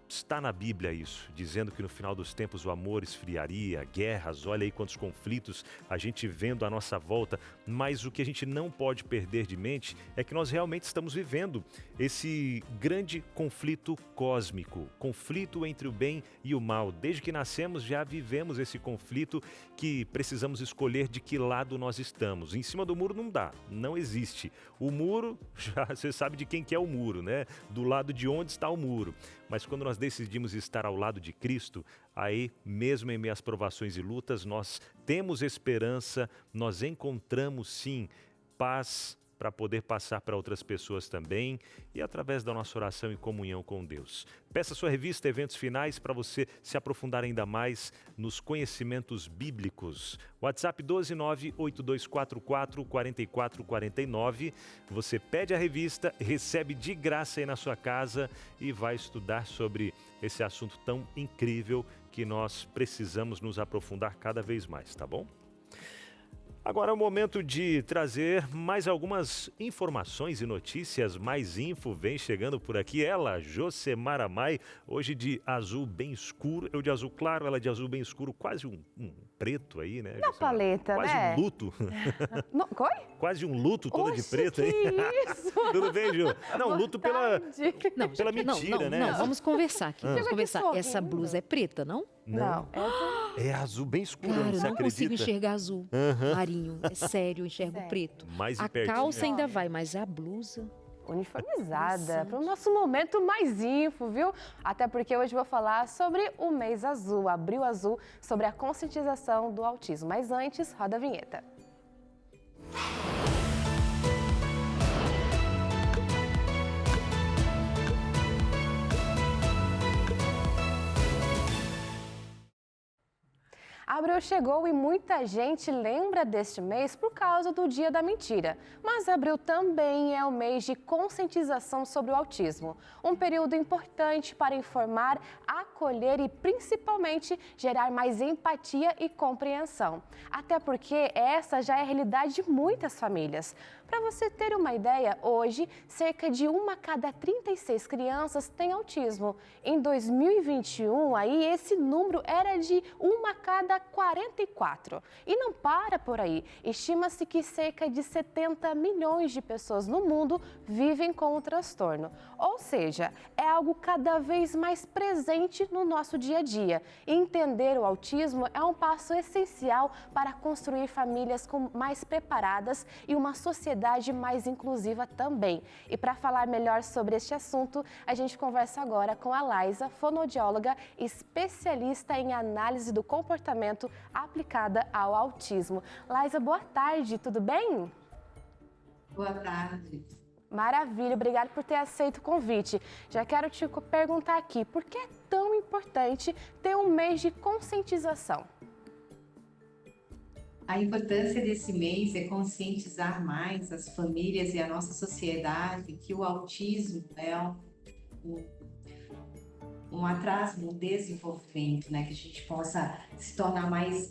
Está na Bíblia isso, dizendo que no final dos tempos o amor esfriaria, guerras, olha aí quantos conflitos a gente vendo à nossa volta, mas o que a gente não pode perder de mente é que nós realmente estamos vivendo esse grande conflito cósmico, conflito entre o bem e o mal. Desde que nascemos já vivemos esse conflito que precisamos escolher de que lado nós estamos. Em cima do muro não dá, não existe. O muro, já você sabe de quem que é o muro, né? Do lado de onde está o muro. Mas quando nós decidimos estar ao lado de Cristo, aí, mesmo em meio às provações e lutas, nós temos esperança, nós encontramos, sim, paz para poder passar para outras pessoas também e através da nossa oração e comunhão com Deus. Peça sua revista Eventos Finais para você se aprofundar ainda mais nos conhecimentos bíblicos. WhatsApp 12982444449. Você pede a revista, recebe de graça aí na sua casa e vai estudar sobre esse assunto tão incrível que nós precisamos nos aprofundar cada vez mais, tá bom? Agora é o momento de trazer mais algumas informações e notícias. Mais info vem chegando por aqui. Ela, Josemara Mai, hoje de azul bem escuro. Eu de azul claro, ela de azul bem escuro. Quase um preto aí, né? Na paleta, quase né? Um luto. Não, quase um luto toda de preto aí. Isso? Tudo bem, Ju? Não, luto pela mentira, né? Não, vamos conversar aqui. Vamos conversar. sorrindo. Essa blusa é preta, não? Não. É azul bem escuro, Cara, você eu não acredita? consigo enxergar azul marinho. É sério, eu enxergo Sério. preto. Mais A pertinho. calça ainda vai, mas a blusa... Uniformizada, para o nosso momento mais info, viu? Até porque hoje vou falar sobre o mês azul, Abril Azul, sobre a conscientização do autismo. Mas antes, roda a vinheta. Abril chegou e muita gente lembra deste mês por causa do Dia da Mentira. Mas abril também é o mês de conscientização sobre o autismo. Um período importante para informar, acolher e principalmente gerar mais empatia e compreensão. Até porque essa já é a realidade de muitas famílias. Para você ter uma ideia, hoje, cerca de 1 a cada 36 crianças tem autismo. Em 2021, aí, esse número era de 1 a cada 44. E não para por aí. Estima-se que cerca de 70 milhões de pessoas no mundo vivem com o transtorno. Ou seja, é algo cada vez mais presente no nosso dia a dia. E entender o autismo é um passo essencial para construir famílias mais preparadas e uma sociedade mais inclusiva também. E para falar melhor sobre este assunto, a gente conversa agora com a Laisa, fonoaudióloga, especialista em análise do comportamento aplicada ao autismo. Laisa, boa tarde, tudo bem? Boa tarde. Maravilha, obrigada por ter aceito o convite. Já quero te perguntar aqui, por que é tão importante ter um mês de conscientização? A importância desse mês é conscientizar mais as famílias e a nossa sociedade que o autismo é um atraso no desenvolvimento, né? Que a gente possa se tornar mais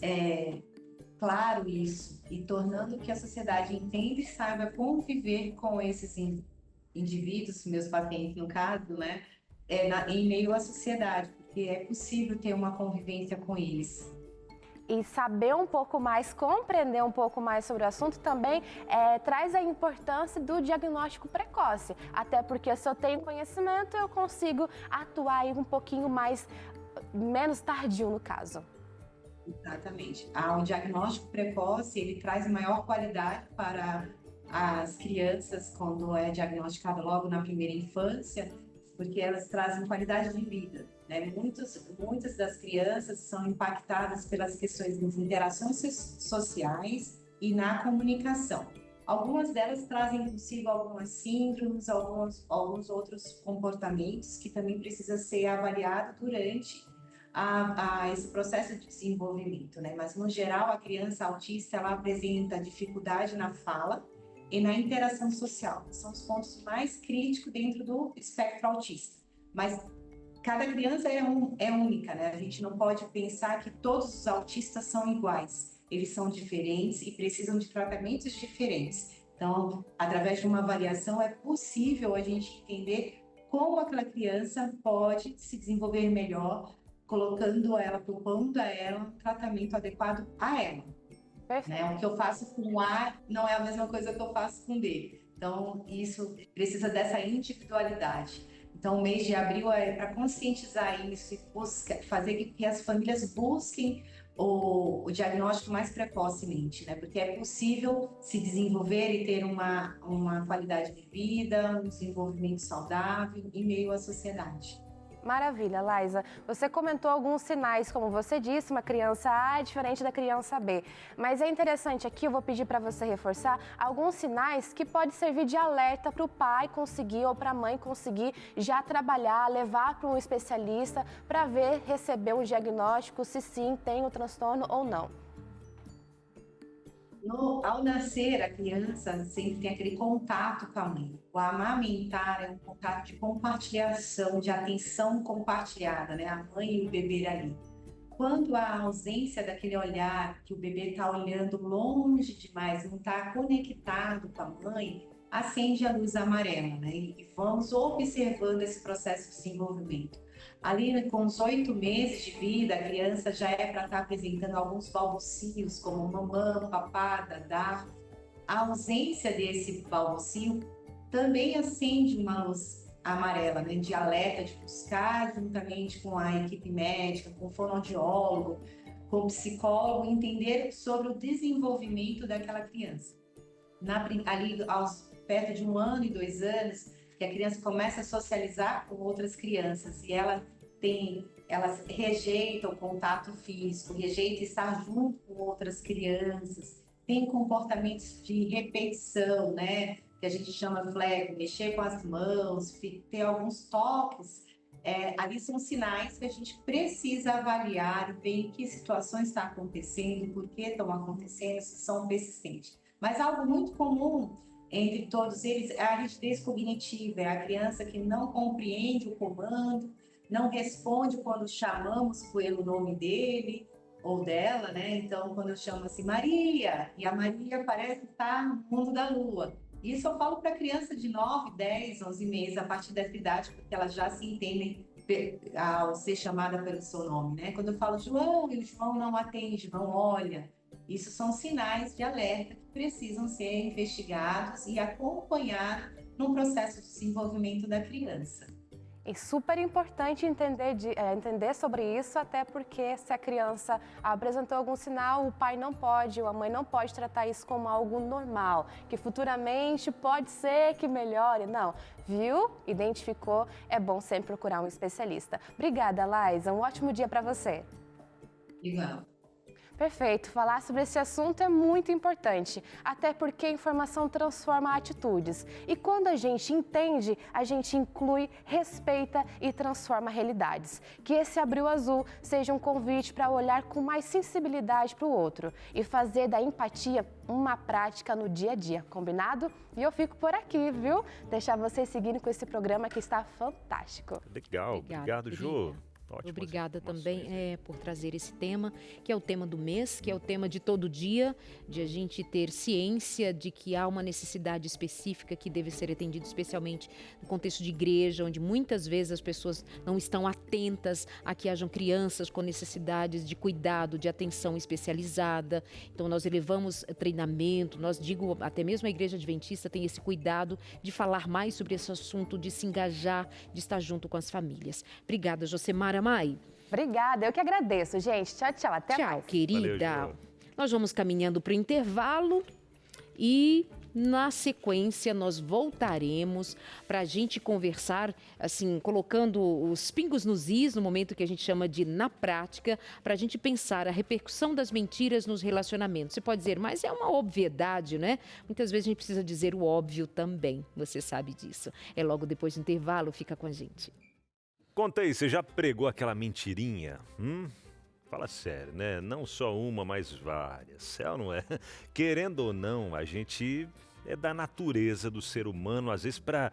claro isso e tornando que a sociedade entenda e saiba conviver com esses indivíduos, meus pacientes no caso, né? Em meio à sociedade, porque é possível ter uma convivência com eles. E saber um pouco mais, compreender um pouco mais sobre o assunto também traz a importância do diagnóstico precoce. Até porque se eu tenho conhecimento, eu consigo atuar aí um pouquinho menos tardio no caso. Exatamente. O diagnóstico precoce, ele traz maior qualidade para as crianças quando é diagnosticado logo na primeira infância, porque elas trazem qualidade de vida. Muitas das crianças são impactadas pelas questões das interações sociais e na comunicação. Algumas delas trazem consigo algumas síndromes, alguns outros comportamentos que também precisa ser avaliado durante esse processo de desenvolvimento, né? Mas no geral a criança autista ela apresenta dificuldade na fala e na interação social. São os pontos mais críticos dentro do espectro autista. Mas cada criança é única, né? A gente não pode pensar que todos os autistas são iguais. Eles são diferentes e precisam de tratamentos diferentes. Então, através de uma avaliação, é possível a gente entender como aquela criança pode se desenvolver melhor, propondo a ela um tratamento adequado a ela. Né? O que eu faço com A não é a mesma coisa que eu faço com B. Então, isso precisa dessa individualidade. Então, o mês de abril é para conscientizar isso e fazer com que as famílias busquem o diagnóstico mais precocemente, né? Porque é possível se desenvolver e ter uma qualidade de vida, um desenvolvimento saudável em meio à sociedade. Maravilha, Laisa. Você comentou alguns sinais, como você disse, uma criança A é diferente da criança B. Mas é interessante aqui, eu vou pedir para você reforçar alguns sinais que pode servir de alerta para o pai conseguir ou para a mãe conseguir já trabalhar, levar para um especialista para receber um diagnóstico se sim tem o transtorno ou não. Ao nascer, a criança sempre tem aquele contato com a mãe. O amamentar é um contato de compartilhação, de atenção compartilhada, né? A mãe e o bebê ali. Quando há ausência daquele olhar, que o bebê está olhando longe demais, não está conectado com a mãe, acende a luz amarela, né? E vamos observando esse processo de desenvolvimento. Ali, com os 8 meses de vida, a criança já é para estar apresentando alguns balbucios, como mamã, papá, dadá. A ausência desse balbucio também acende uma luz amarela, né, de alerta, de buscar, juntamente com a equipe médica, com o fonoaudiólogo, com o psicólogo, entender sobre o desenvolvimento daquela criança. Ali, perto de 1 ano e 2 anos, que a criança começa a socializar com outras crianças e ela rejeita o contato físico, rejeita estar junto com outras crianças, tem comportamentos de repetição, né? Que a gente chama flego, mexer com as mãos, ter alguns toques ali são sinais que a gente precisa avaliar e ver em que situações está acontecendo, por que estão acontecendo, se são persistentes. Mas algo muito comum entre todos eles é a rigidez cognitiva, é a criança que não compreende o comando, não responde quando chamamos pelo nome dele ou dela, né? Então, quando eu chamo assim, Maria, e a Maria parece estar no mundo da lua. Isso eu falo para criança de 9, 10, 11 meses, a partir dessa idade, porque elas já se entendem ao ser chamada pelo seu nome, né? Quando eu falo João e o João não atende, não olha, isso são sinais de alerta que precisam ser investigados e acompanhados no processo de desenvolvimento da criança. É super importante entender sobre isso, até porque se a criança apresentou algum sinal, o pai não pode, ou a mãe não pode tratar isso como algo normal, que futuramente pode ser que melhore. Não, viu? Identificou, é bom sempre procurar um especialista. Obrigada, Laísa. Um ótimo dia para você. Igual. Perfeito. Falar sobre esse assunto é muito importante, até porque a informação transforma atitudes. E quando a gente entende, a gente inclui, respeita e transforma realidades. Que esse Abril Azul seja um convite para olhar com mais sensibilidade para o outro e fazer da empatia uma prática no dia a dia, combinado? E eu fico por aqui, viu? Deixar vocês seguirem com esse programa que está fantástico. Legal. Obrigado, Jô. Ótimas Obrigada informações, também por trazer esse tema, que é o tema do mês, que é o tema de todo dia, de a gente ter ciência de que há uma necessidade específica que deve ser atendida, especialmente no contexto de igreja, onde muitas vezes as pessoas não estão atentas a que hajam crianças com necessidades de cuidado, de atenção especializada. Então nós elevamos treinamento, até mesmo a Igreja Adventista tem esse cuidado de falar mais sobre esse assunto, de se engajar, de estar junto com as famílias. Obrigada, Josemara Mai. Obrigada, eu que agradeço, gente. Tchau, tchau. Até mais. Tchau, querida. Valeu, nós vamos caminhando para o intervalo e na sequência nós voltaremos para a gente conversar, assim, colocando os pingos nos is, no momento que a gente chama de na prática, para a gente pensar a repercussão das mentiras nos relacionamentos. Você pode dizer, mas é uma obviedade, né? Muitas vezes a gente precisa dizer o óbvio também, você sabe disso. É logo depois do intervalo, fica com a gente. Conta aí, você já pregou aquela mentirinha? Fala sério, né? Não só uma, mas várias. É ou não é? Querendo ou não, a gente é da natureza do ser humano, às vezes para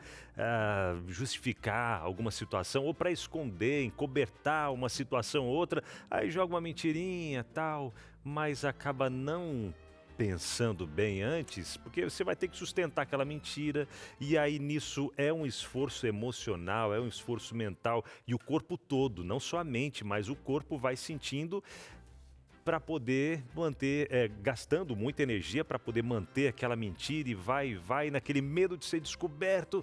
justificar alguma situação ou para esconder, encobertar uma situação ou outra, aí joga uma mentirinha tal, mas acaba não pensando bem antes, porque você vai ter que sustentar aquela mentira e aí nisso é um esforço emocional, é um esforço mental e o corpo todo, não só a mente, mas o corpo vai sentindo para poder manter, gastando muita energia para poder manter aquela mentira e vai naquele medo de ser descoberto.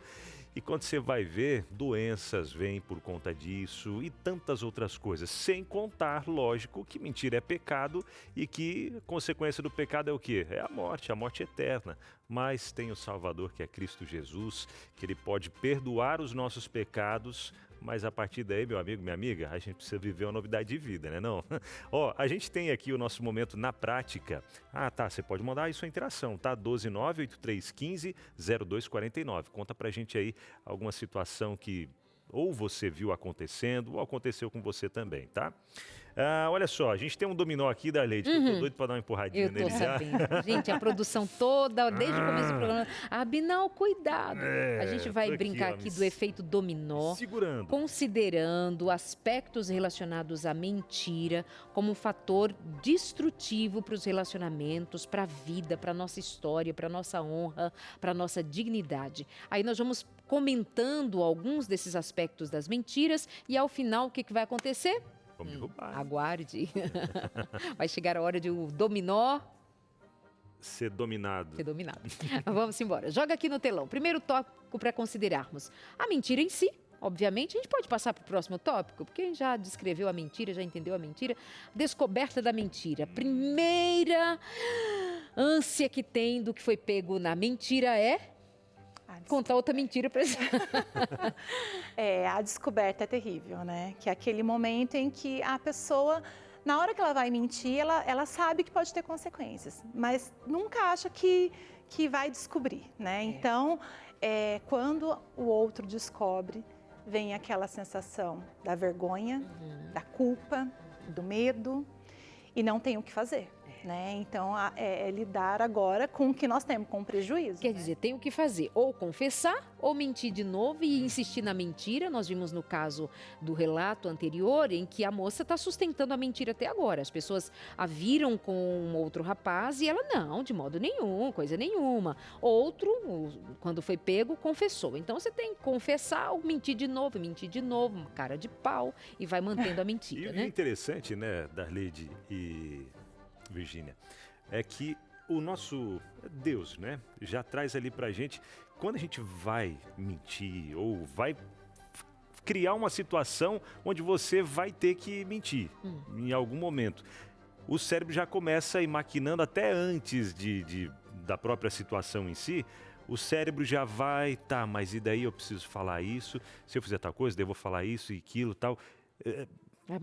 E quando você vai ver, doenças vêm por conta disso e tantas outras coisas. Sem contar, lógico, que mentira é pecado e que a consequência do pecado é o quê? É a morte eterna. Mas tem o Salvador, que é Cristo Jesus, que Ele pode perdoar os nossos pecados, mas a partir daí, meu amigo, minha amiga, a gente precisa viver uma novidade de vida, né não? Ó, a gente tem aqui o nosso momento na prática. Ah, tá, você pode mandar aí sua interação, tá? 12983150249. Conta pra gente aí alguma situação que ou você viu acontecendo ou aconteceu com você também, tá? Olha só, a gente tem um dominó aqui da Leide, que eu tô doido pra dar uma empurradinha Eu nele tô já. sabendo. Gente, a produção toda, desde o começo do programa. Abinal, cuidado. A gente vai tô brincar ó, aqui do efeito dominó, segurando. considerando aspectos relacionados à mentira como um fator destrutivo para os relacionamentos, para a vida, para a nossa história, para a nossa honra, para a nossa dignidade. Aí nós vamos comentando alguns desses aspectos das mentiras e ao final o que vai acontecer? Vamos derrubar. Aguarde. Vai chegar a hora de o dominó Ser dominado. ser dominado. Vamos embora. Joga aqui no telão. Primeiro tópico para considerarmos. A mentira em si. Obviamente, a gente pode passar para o próximo tópico, porque a gente já descreveu a mentira, já entendeu a mentira. Descoberta da mentira. Primeira ânsia que tem do que foi pego na mentira é contar outra mentira para A descoberta é terrível, né? Que é aquele momento em que a pessoa, na hora que ela vai mentir, ela sabe que pode ter consequências, mas nunca acha que vai descobrir, né? Então, quando o outro descobre, vem aquela sensação da vergonha, da culpa, do medo e não tem o que fazer. Né? Então, é lidar agora com o que nós temos, com o prejuízo. Quer dizer, tem o que fazer, ou confessar, ou mentir de novo e insistir na mentira. Nós vimos no caso do relato anterior, em que a moça está sustentando a mentira até agora. As pessoas a viram com um outro rapaz e ela, não, de modo nenhum, coisa nenhuma. Outro, quando foi pego, confessou. Então, você tem que confessar ou mentir de novo, uma cara de pau, e vai mantendo a mentira, E né? o interessante, né, Darleide e Virgínia, é que o nosso Deus, né, já traz ali pra gente, quando a gente vai mentir ou vai criar uma situação onde você vai ter que mentir em algum momento, o cérebro já começa a ir maquinando até antes da própria situação em si. O cérebro já vai, tá, mas e daí eu preciso falar isso, se eu fizer tal coisa, daí eu vou falar isso e aquilo, tal.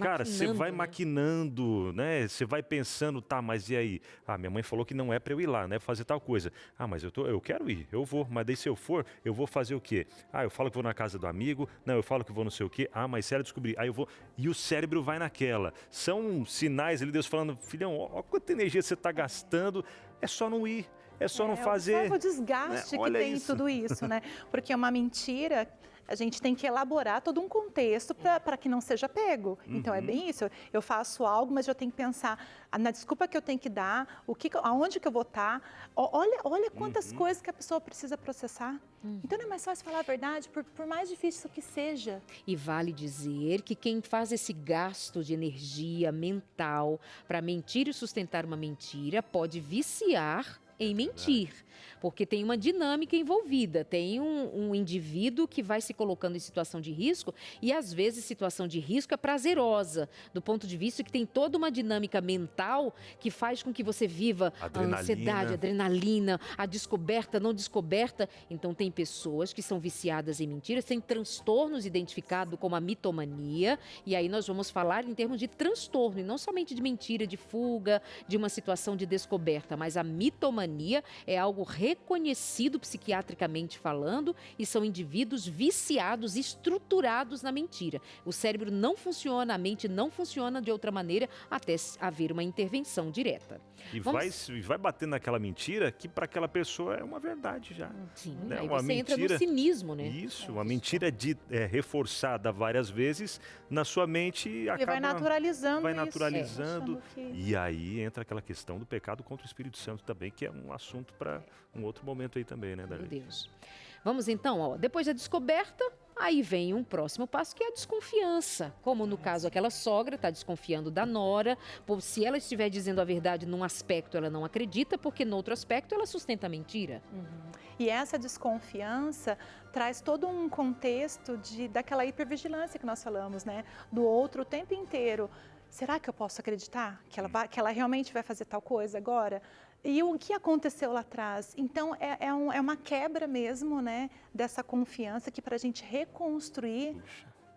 Cara, você vai maquinando, né? Você vai pensando, tá, mas e aí? Ah, minha mãe falou que não é pra eu ir lá, né? Fazer tal coisa. Ah, mas eu quero ir, eu vou. Mas daí se eu for, eu vou fazer o quê? Ah, eu falo que vou na casa do amigo. Não, eu falo que vou não sei o quê. Ah, mas se ela descobrir, aí eu vou. E o cérebro vai naquela. São sinais ali, Deus falando, filhão, ó quanta energia você tá gastando. É só não ir, é só não fazer. Observa o desgaste que tem tudo isso, né? Porque uma mentira, a gente tem que elaborar todo um contexto para que não seja pego. Então, é bem isso. Eu faço algo, mas eu tenho que pensar na desculpa que eu tenho que dar, aonde que eu vou estar. Olha quantas coisas que a pessoa precisa processar. Então, não é mais fácil falar a verdade, por mais difícil que seja. E vale dizer que quem faz esse gasto de energia mental para mentir e sustentar uma mentira pode viciar em mentir, porque tem uma dinâmica envolvida, tem um indivíduo que vai se colocando em situação de risco e às vezes situação de risco é prazerosa, do ponto de vista que tem toda uma dinâmica mental que faz com que você viva a ansiedade, a adrenalina, a descoberta, não descoberta. Então tem pessoas que são viciadas em mentiras, têm transtornos identificados como a mitomania, e aí nós vamos falar em termos de transtorno, e não somente de mentira, de fuga, de uma situação de descoberta, mas a mitomania é algo reconhecido psiquiatricamente falando e são indivíduos viciados, estruturados na mentira. O cérebro não funciona, a mente não funciona de outra maneira até haver uma intervenção direta. E vai batendo naquela mentira que para aquela pessoa é uma verdade já. Sim, né? aí Uma você mentira, entra no cinismo, né? Isso, uma mentira reforçada várias vezes na sua mente e acaba... vai naturalizando vai isso. naturalizando. Que... E aí entra aquela questão do pecado contra o Espírito Santo também, que é um assunto para um outro momento aí também, né, Darlene? Meu Deus. Vamos então, ó, depois da descoberta, aí vem um próximo passo, que é a desconfiança. Como no caso, aquela sogra está desconfiando da nora, se ela estiver dizendo a verdade num aspecto, ela não acredita, porque no outro aspecto ela sustenta a mentira. E essa desconfiança traz todo um contexto daquela hipervigilância que nós falamos, né? Do outro o tempo inteiro. Será que eu posso acreditar que ela realmente vai fazer tal coisa agora? E o que aconteceu lá atrás? Então, é uma quebra mesmo, né, dessa confiança que para a gente reconstruir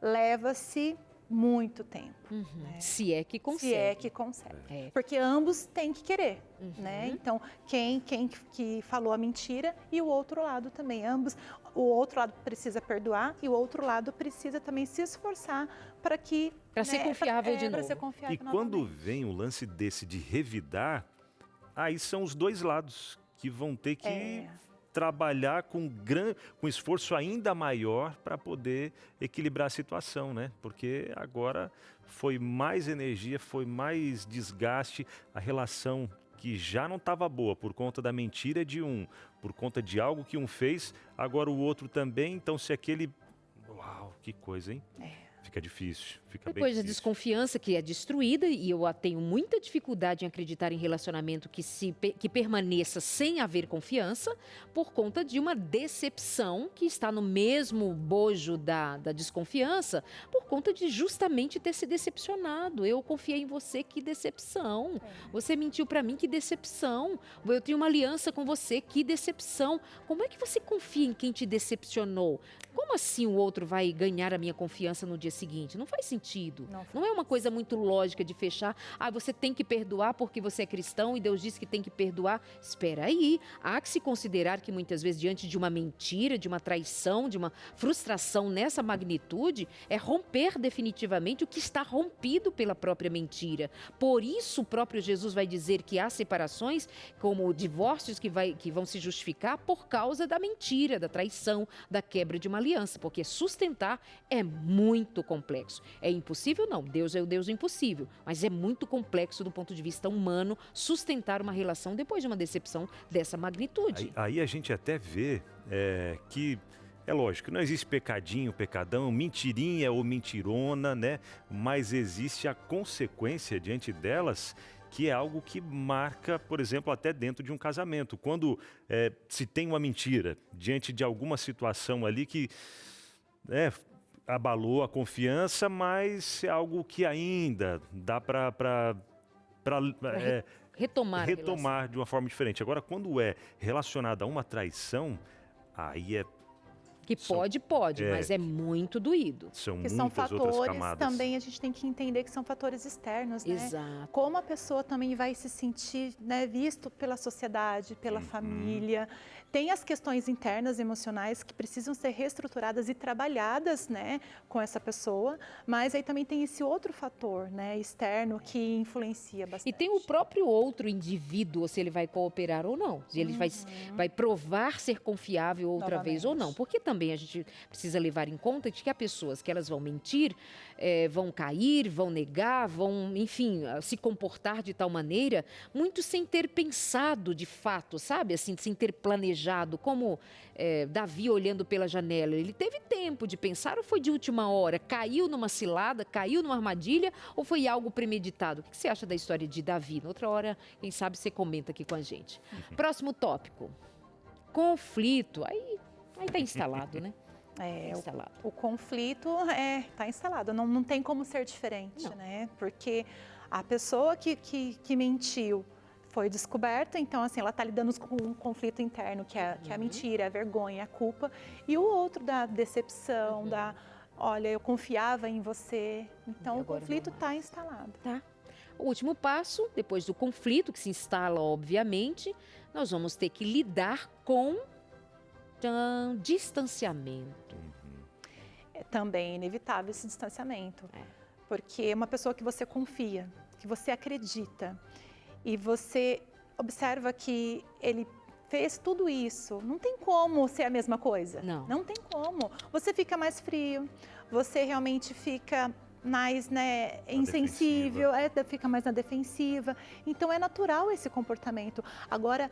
leva-se muito tempo. Né? Se é que consegue. Se é que consegue. Porque ambos têm que querer. Né? Então, quem que falou a mentira e o outro lado também. O outro lado precisa perdoar e o outro lado precisa também se esforçar para que... Para ser confiável de novo. Ser confiável e quando vem um lance desse de revidar, aí são os dois lados que vão ter que trabalhar com esforço ainda maior para poder equilibrar a situação, né? Porque agora foi mais energia, foi mais desgaste, a relação que já não estava boa por conta da mentira de um, por conta de algo que um fez, agora o outro também, então se aquele... Uau, que coisa, hein? Fica difícil, fica bem Depois da difícil. desconfiança que é destruída, e eu tenho muita dificuldade em acreditar em relacionamento que permaneça sem haver confiança, por conta de uma decepção que está no mesmo bojo da desconfiança, por conta de justamente ter se decepcionado. Eu confiei em você, que decepção. Você mentiu para mim, que decepção. Eu tinha uma aliança com você, que decepção. Como é que você confia em quem te decepcionou? Como assim o outro vai ganhar a minha confiança no dia seguinte. Não faz sentido. Não faz. Não é uma coisa muito lógica de fechar. Você tem que perdoar porque você é cristão e Deus disse que tem que perdoar. Espera aí. Há que se considerar que muitas vezes, diante de uma mentira, de uma traição, de uma frustração nessa magnitude, é romper definitivamente o que está rompido pela própria mentira. Por isso, o próprio Jesus vai dizer que há separações, como divórcios que vão se justificar por causa da mentira, da traição, da quebra de uma aliança, porque sustentar é muito complexo. É impossível? Não, Deus é o Deus do impossível, mas é muito complexo do ponto de vista humano sustentar uma relação depois de uma decepção dessa magnitude. Aí a gente até vê que, é lógico, não existe pecadinho, pecadão, mentirinha ou mentirona, né? Mas existe a consequência diante delas, que é algo que marca, por exemplo, até dentro de um casamento. Quando se tem uma mentira diante de alguma situação ali que abalou a confiança, mas é algo que ainda dá para retomar de uma forma diferente. Agora, quando é relacionado a uma traição, aí Que pode, mas é muito doído. São Que muitas são fatores outras camadas. também, a gente tem que entender que são fatores externos, né? Exato. Como a pessoa também vai se sentir, né, visto pela sociedade, pela família. Tem as questões internas, emocionais, que precisam ser reestruturadas e trabalhadas, né, com essa pessoa. Mas aí também tem esse outro fator, né, externo, que influencia bastante. E tem o próprio outro indivíduo, se ele vai cooperar ou não. Se ele vai provar ser confiável outra vez ou não. Porque também a gente precisa levar em conta de que há pessoas que elas vão mentir, vão cair, vão negar, vão, enfim, se comportar de tal maneira, muito sem ter pensado de fato, sabe? Assim, sem ter planejado. Como Davi olhando pela janela. Ele teve tempo de pensar ou foi de última hora? Caiu numa cilada, caiu numa armadilha ou foi algo premeditado? O que você acha da história de Davi? Noutra hora, quem sabe você comenta aqui com a gente. Próximo tópico. Conflito. Aí está instalado, né? O conflito está instalado, não tem como ser diferente, né? Porque a pessoa que mentiu foi descoberta, então assim, ela está lidando com um conflito interno, que é a mentira, a vergonha, a culpa, e o outro da decepção, olha, eu confiava em você, então o conflito está instalado. Tá. O último passo, depois do conflito, que se instala, obviamente, nós vamos ter que lidar com distanciamento. É também inevitável esse distanciamento, porque é uma pessoa que você confia, que você acredita, e você observa que ele fez tudo isso, não tem como ser a mesma coisa. Não tem como. Você fica mais frio, você realmente fica mais, né, insensível, fica mais na defensiva. Então é natural esse comportamento. Agora,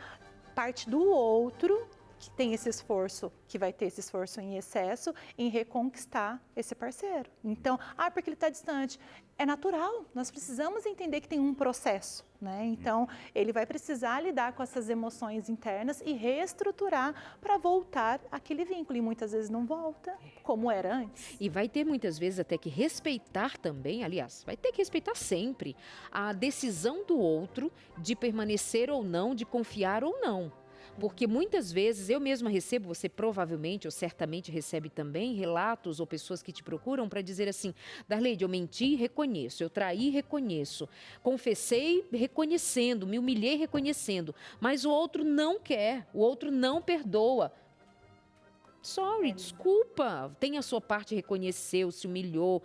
parte do outro que tem esse esforço, que vai ter esse esforço em excesso em reconquistar esse parceiro. Então, porque ele está distante. É natural, nós precisamos entender que tem um processo, né? Então, ele vai precisar lidar com essas emoções internas e reestruturar para voltar àquele vínculo. E muitas vezes não volta, como era antes. E vai ter muitas vezes até que respeitar também, aliás, vai ter que respeitar sempre a decisão do outro de permanecer ou não, de confiar ou não. Porque muitas vezes eu mesma recebo, você provavelmente ou certamente recebe também relatos ou pessoas que te procuram para dizer assim: Darleide, eu menti, reconheço, eu traí, reconheço, confessei, reconhecendo, me humilhei, reconhecendo, mas o outro não quer, o outro não perdoa. Sorry, desculpa, tem a sua parte, reconheceu, se humilhou,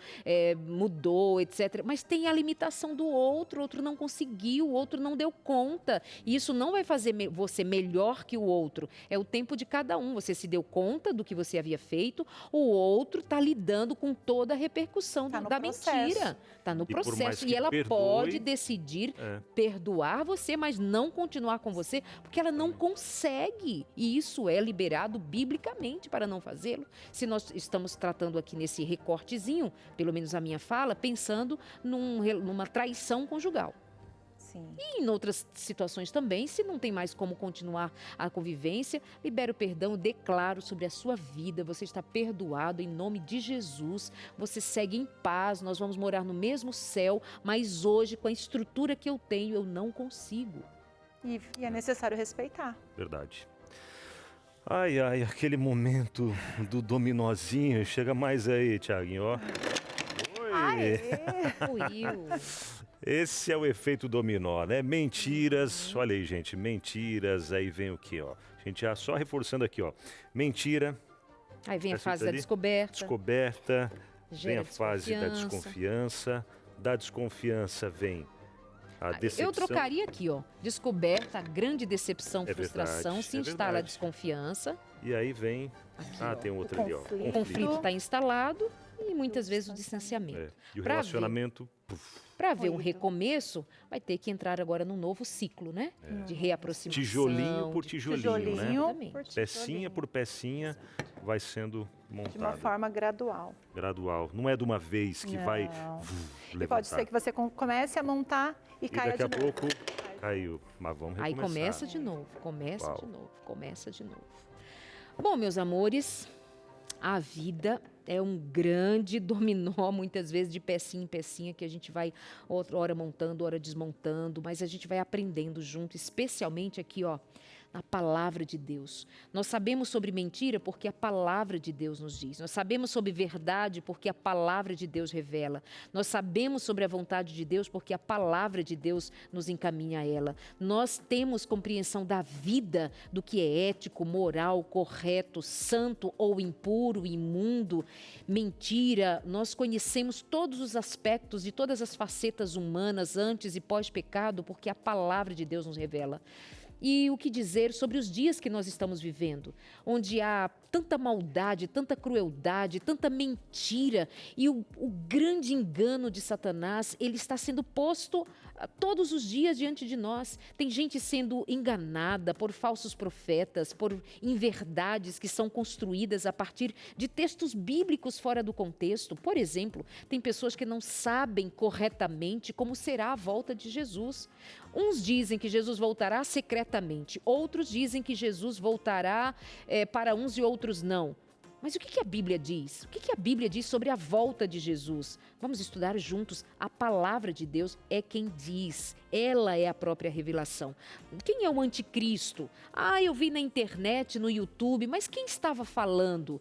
mudou, etc. Mas tem a limitação do outro, o outro não conseguiu, o outro não deu conta. E isso não vai fazer você melhor que o outro. É o tempo de cada um. Você se deu conta do que você havia feito, o outro está lidando com toda a repercussão da mentira. Está no processo. E ela pode decidir perdoar você, mas não continuar com você, porque ela não consegue. E isso é liberado biblicamente para não fazê-lo. Se nós estamos tratando aqui nesse recortezinho, pelo menos a minha fala, pensando numa traição conjugal. Sim. E em outras situações também, se não tem mais como continuar a convivência, libero perdão, declaro sobre a sua vida, você está perdoado em nome de Jesus, você segue em paz, nós vamos morar no mesmo céu, mas hoje, com a estrutura que eu tenho, eu não consigo. E é necessário respeitar. Verdade. Ai, aquele momento do dominozinho. Chega mais aí, Thiaguinho, ó. Fluiu. Esse é o efeito dominó, né? Mentiras, olha aí, gente, mentiras, aí vem o quê, ó? A gente já só reforçando aqui, ó. Mentira. Aí vem a Tá fase escrito da ali? descoberta. Descoberta, vem Gera a fase da desconfiança. desconfiança. Da desconfiança vem a decepção. Eu trocaria aqui, ó. Descoberta, grande decepção, É frustração, verdade, se é instala a verdade. desconfiança. E aí vem... tem outro ali, ó. O conflito está instalado e muitas vezes o distanciamento. É. E o Pra relacionamento... Para ver um Ruído. recomeço, vai ter que entrar agora num novo ciclo, né? De reaproximação. Tijolinho por de- tijolinho, né? Exatamente. por Pecinha tijolinho. por pecinha vai sendo De uma montada. forma gradual. Gradual. Não é de uma vez que vai Não. levantar. E pode ser que você comece a montar e E caia daqui a de novo. pouco caiu. Mas vamos Aí recomeçar. começa de novo, começa Uau. de novo, começa de novo. Bom, meus amores, a vida é um grande dominó, muitas vezes de pecinha em pecinha, que a gente vai outra hora montando, hora desmontando, mas a gente vai aprendendo junto, especialmente aqui, ó, na palavra de Deus. Nós sabemos sobre mentira porque a palavra de Deus nos diz. Nós sabemos sobre verdade porque a palavra de Deus revela. Nós sabemos sobre a vontade de Deus porque a palavra de Deus nos encaminha a ela. Nós temos compreensão da vida, do que é ético, moral, correto, santo ou impuro, imundo, mentira. Nós conhecemos todos os aspectos de todas as facetas humanas antes e pós-pecado porque a palavra de Deus nos revela. E o que dizer sobre os dias que nós estamos vivendo, onde há tanta maldade, tanta crueldade, tanta mentira e o grande engano de Satanás, ele está sendo posto todos os dias diante de nós. Tem gente sendo enganada por falsos profetas, por inverdades que são construídas a partir de textos bíblicos fora do contexto. Por exemplo, tem pessoas que não sabem corretamente como será a volta de Jesus. Uns dizem que Jesus voltará secretamente, outros dizem que Jesus voltará para uns e outros não. Mas o que a Bíblia diz? O que a Bíblia diz sobre a volta de Jesus? Vamos estudar juntos. A palavra de Deus é quem diz. Ela é a própria revelação. Quem é o anticristo? Eu vi na internet, no YouTube, mas quem estava falando?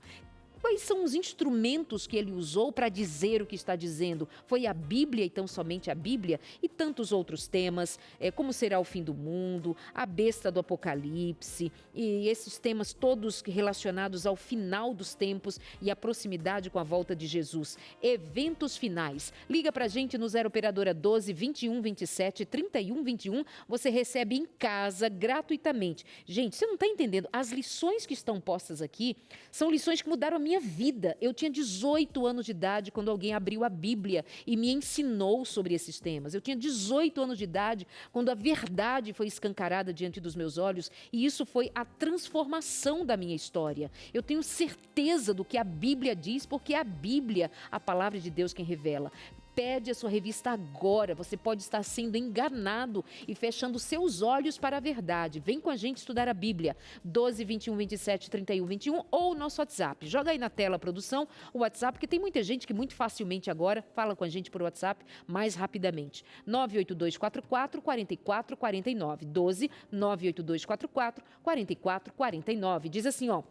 Quais são os instrumentos que ele usou para dizer o que está dizendo? Foi a Bíblia, então somente a Bíblia? E tantos outros temas, como será o fim do mundo, a besta do Apocalipse, e esses temas todos relacionados ao final dos tempos e à proximidade com a volta de Jesus. Eventos finais. Liga para a gente no 0 Operadora 12 21 27 31 21. Você recebe em casa gratuitamente. Gente, você não está entendendo? As lições que estão postas aqui são lições que mudaram a minha vida. Eu tinha 18 anos de idade quando alguém abriu a Bíblia e me ensinou sobre esses temas. Eu tinha 18 anos de idade quando a verdade foi escancarada diante dos meus olhos e isso foi a transformação da minha história. Eu tenho certeza do que a Bíblia diz porque é a Bíblia, a palavra de Deus, quem revela. Pede a sua revista agora, você pode estar sendo enganado e fechando seus olhos para a verdade. Vem com a gente estudar a Bíblia, 12 21 27 31 21 ou o nosso WhatsApp. Joga aí na tela, produção, o WhatsApp, porque tem muita gente que muito facilmente agora fala com a gente por WhatsApp mais rapidamente. 98244 4449, 12 98244 4449. Diz assim, ó.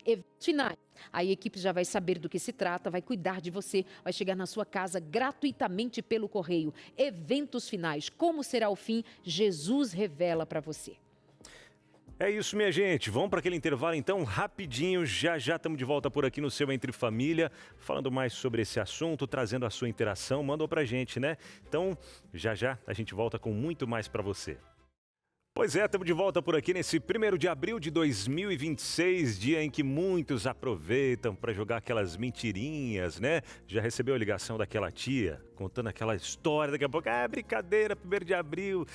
Eventos finais. Aí a equipe já vai saber do que se trata, vai cuidar de você, vai chegar na sua casa gratuitamente pelo correio. Eventos finais. Como será o fim? Jesus revela para você. É isso, minha gente. Vamos para aquele intervalo, então, rapidinho. Já estamos de volta por aqui no seu Entre Família, falando mais sobre esse assunto, trazendo a sua interação. Mandou pra gente, né? Então, já a gente volta com muito mais para você. Pois é, estamos de volta por aqui nesse 1º de abril de 2026, dia em que muitos aproveitam para jogar aquelas mentirinhas, né? Já recebeu a ligação daquela tia, contando aquela história, daqui a pouco, brincadeira, 1º de abril.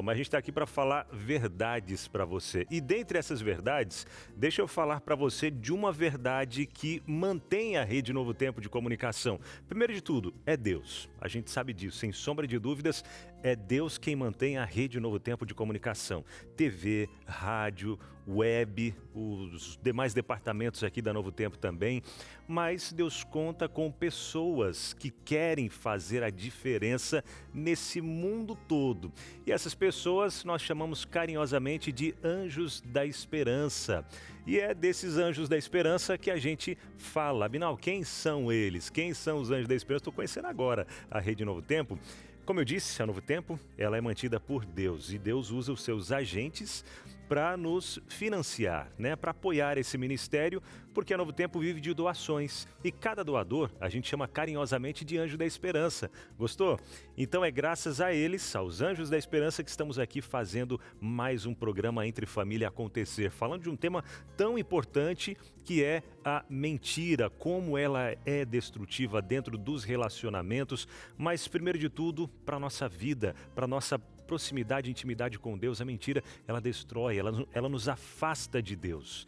Mas a gente está aqui para falar verdades para você. E dentre essas verdades, deixa eu falar para você de uma verdade que mantém a Rede Novo Tempo de comunicação. Primeiro de tudo, é Deus. A gente sabe disso, sem sombra de dúvidas, é Deus quem mantém a Rede Novo Tempo de comunicação. TV, rádio, web, os demais departamentos aqui da Novo Tempo também, mas Deus conta com pessoas que querem fazer a diferença nesse mundo todo. E essas pessoas nós chamamos carinhosamente de anjos da esperança. E é desses anjos da esperança que a gente fala. Abinal, quem são eles? Quem são os anjos da esperança? Estou conhecendo agora a Rede Novo Tempo. Como eu disse, a Novo Tempo, ela é mantida por Deus e Deus usa os seus agentes para nos financiar, né? Para apoiar esse ministério, porque a Novo Tempo vive de doações e cada doador a gente chama carinhosamente de anjo da esperança. Gostou? Então é graças a eles, aos anjos da esperança, que estamos aqui fazendo mais um programa Entre Família acontecer, falando de um tema tão importante que é a mentira, como ela é destrutiva dentro dos relacionamentos, mas primeiro de tudo para a nossa vida, para a nossa proximidade, intimidade com Deus. A mentira, ela destrói, ela nos afasta de Deus.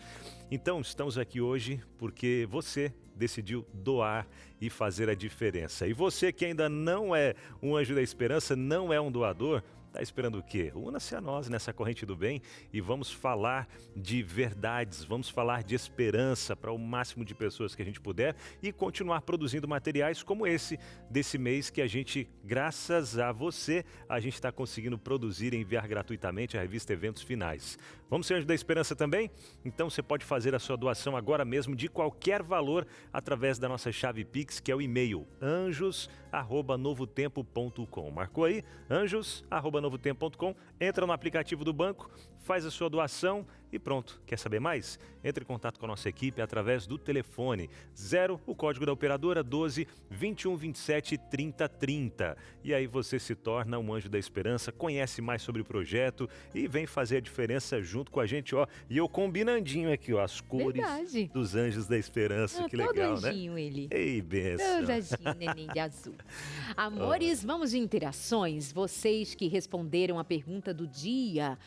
Então, estamos aqui hoje porque você decidiu doar e fazer a diferença. E você que ainda não é um anjo da esperança, não é um doador, está esperando o quê? Una-se a nós nessa corrente do bem e vamos falar de verdades, vamos falar de esperança para o máximo de pessoas que a gente puder e continuar produzindo materiais como esse desse mês que a gente, graças a você, a gente está conseguindo produzir e enviar gratuitamente a revista Eventos Finais. Vamos ser Anjo da Esperança também? Então você pode fazer a sua doação agora mesmo de qualquer valor através da nossa chave Pix, que é o e-mail anjos@novotempo.com. Marcou aí? anjos@novotempo.com. Entra no aplicativo do banco, faz a sua doação e pronto. Quer saber mais? Entre em contato com a nossa equipe através do telefone 0, o código da operadora 12 21 27 30 30. E aí você se torna um anjo da esperança, conhece mais sobre o projeto e vem fazer a diferença junto com a gente, ó. E eu combinandinho aqui, ó, as cores Verdade. dos anjos da esperança. Que legal, todo anjinho, né? ele. Ei, benção. Todo anjinho, neném de azul. Amores, vamos de interações. Vocês que responderam a pergunta do dia,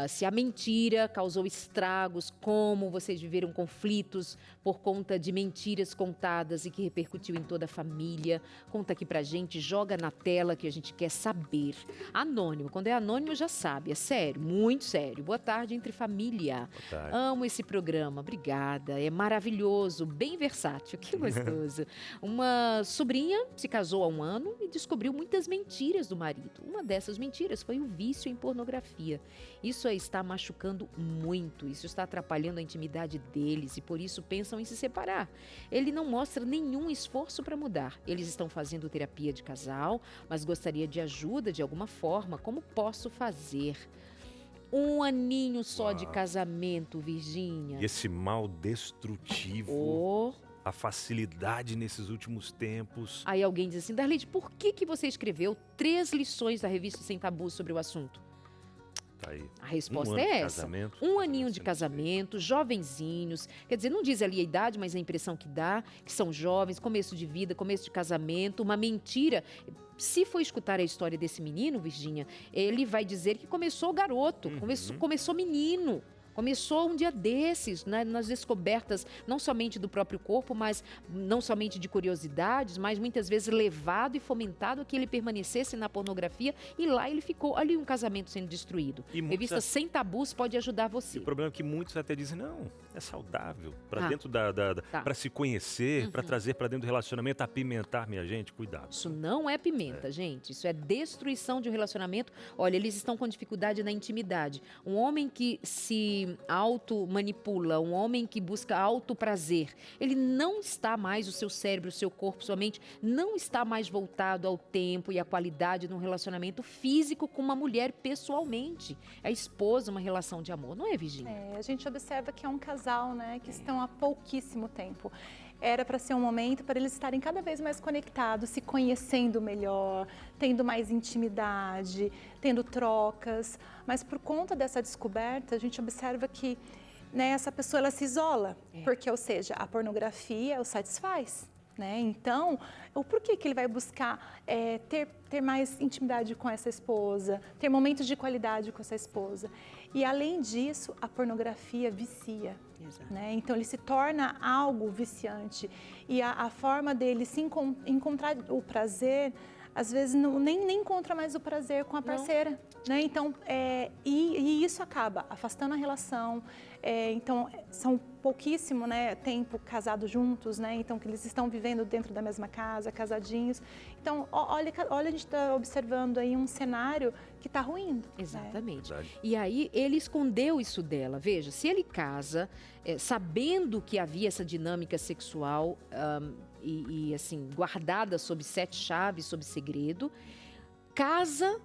se a mentira causou estragos, como vocês viveram conflitos por conta de mentiras contadas e que repercutiu em toda a família. Conta aqui pra gente, joga na tela que a gente quer saber. Anônimo, quando é anônimo já sabe, é sério, muito sério. Boa tarde, Entre Família. Boa tarde. Amo esse programa, obrigada. É maravilhoso, bem versátil, que gostoso. Uma sobrinha se casou há 1 ano e descobriu muitas mentiras do marido. Uma dessas mentiras foi o vício em pornografia. Isso aí está machucando muito, isso está atrapalhando a intimidade deles e por isso pensam em se separar. Ele não mostra nenhum esforço para mudar. Eles estão fazendo terapia de casal, mas gostaria de ajuda de alguma forma. Como posso fazer? 1 aninho só de casamento, Virgínia. E esse mal destrutivo, Oh. a facilidade nesses últimos tempos. Aí alguém diz assim, Darlide, por que você escreveu 3 lições da revista Sem Tabu sobre o assunto? Tá aí. A resposta 1 ano é de essa. casamento, 1 aninho de sendo casamento, jovenzinhos. Quer dizer, não diz ali a idade, mas a impressão que dá, que são jovens, começo de vida, começo de casamento, uma mentira. Se for escutar a história desse menino, Virgínia, ele vai dizer que começou garoto, começou menino. Começou um dia desses, né, nas descobertas não somente do próprio corpo, mas não somente de curiosidades, mas muitas vezes levado e fomentado a que ele permanecesse na pornografia e lá ele ficou, ali um casamento sendo destruído. E muitos Revista Sem Tabus pode ajudar você. O problema é que muitos até dizem, não, é saudável, para Ah, dentro para se conhecer, para trazer para dentro do relacionamento, apimentar, minha gente, cuidado. Isso não é pimenta, gente. Isso é destruição de um relacionamento. Olha, eles estão com dificuldade na intimidade. Um homem que se auto-manipula, um homem que busca auto-prazer, ele não está mais, o seu cérebro, o seu corpo, sua mente, não está mais voltado ao tempo e à qualidade de um relacionamento físico com uma mulher pessoalmente. É a esposa, uma relação de amor. Não é, Virgínia? A gente observa que é um casal, né, que estão há pouquíssimo tempo. Era para ser um momento para eles estarem cada vez mais conectados, se conhecendo melhor, tendo mais intimidade, tendo trocas. Mas por conta dessa descoberta, a gente observa que, né, essa pessoa ela se isola, porque, ou seja, a pornografia o satisfaz. Né? Então, o porquê que ele vai buscar ter mais intimidade com essa esposa, ter momentos de qualidade com essa esposa. E, além disso, a pornografia vicia. Né? Então, ele se torna algo viciante. E a forma dele se encontrar o prazer às vezes nem encontra mais o prazer com a parceira, né? Então, e isso acaba afastando a relação. Então, são pouquíssimo, né, tempo casados juntos, né? Então, que eles estão vivendo dentro da mesma casa, casadinhos. Então, olha a gente está observando aí um cenário que está ruindo. Exatamente. Né? E aí ele escondeu isso dela. Veja, se ele casa, sabendo que havia essa dinâmica sexual e assim, guardada sob 7 chaves, sob segredo, casa,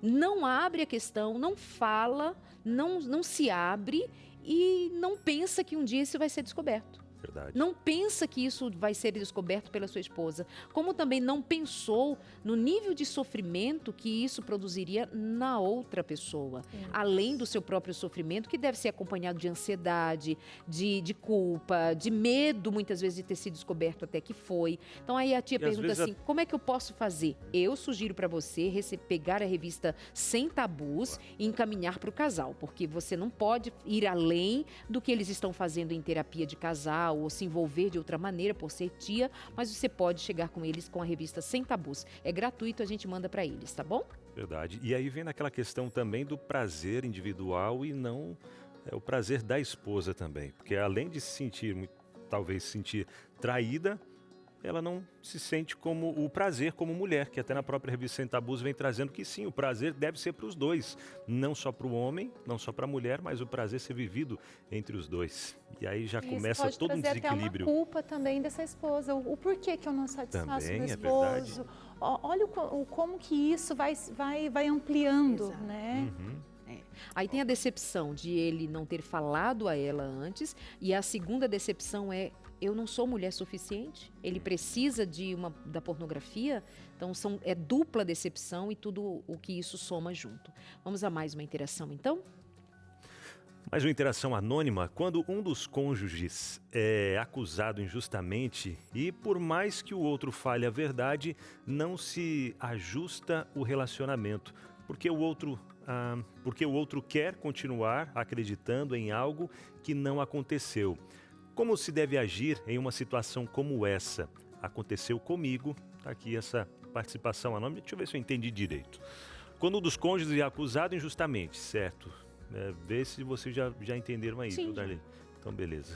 não abre a questão, não fala, não se abre e não pensa que um dia isso vai ser descoberto. Verdade. Não pensa que isso vai ser descoberto pela sua esposa, como também não pensou no nível de sofrimento que isso produziria na outra pessoa, além do seu próprio sofrimento, que deve ser acompanhado de ansiedade, de culpa, de medo, muitas vezes, de ter sido descoberto até que foi. Então aí a tia pergunta assim, como é que eu posso fazer? Eu sugiro para você pegar a revista Sem Tabus e encaminhar para o casal, porque você não pode ir além do que eles estão fazendo em terapia de casal, ou se envolver de outra maneira por ser tia, mas você pode chegar com eles com a revista Sem Tabus. É gratuito, a gente manda para eles, tá bom? Verdade. E aí vem naquela questão também do prazer individual e não o prazer da esposa também. Porque além de se sentir, talvez se sentir traída, ela não se sente como o prazer como mulher, que até na própria revista Sem Tabus vem trazendo que sim, o prazer deve ser para os dois, não só para o homem, não só para a mulher, mas o prazer ser vivido entre os dois. E aí já começa todo um desequilíbrio. Até uma culpa também dessa esposa, o porquê que eu não satisfaço também meu esposo. Verdade. Olha como que isso vai ampliando, Exato. né? Aí tem a decepção de ele não ter falado a ela antes, e a segunda decepção é: eu não sou mulher suficiente, ele precisa da pornografia, então é dupla decepção e tudo o que isso soma junto. Vamos a mais uma interação então? Mais uma interação anônima, quando um dos cônjuges é acusado injustamente e por mais que o outro fale a verdade, não se ajusta o relacionamento, porque o outro quer continuar acreditando em algo que não aconteceu. Como se deve agir em uma situação como essa? Aconteceu comigo, tá aqui essa participação anônima, deixa eu ver se eu entendi direito. Quando um dos cônjuges é acusado injustamente, certo? Vê se vocês já entenderam aí, viu, Darlene? Então, beleza.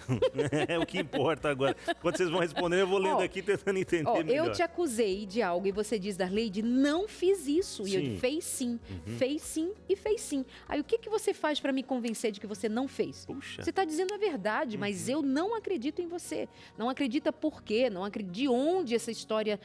É o que importa agora. Quando vocês vão responder, eu vou lendo aqui tentando entender melhor. Eu te acusei de algo e você diz, Darleide, não fiz isso. Sim. E eu digo, fez sim. Fez sim e fez sim. Aí o que você faz para me convencer de que você não fez? Puxa. Você está dizendo a verdade, mas eu não acredito em você. Não acredita por quê? Não acredito de onde essa história,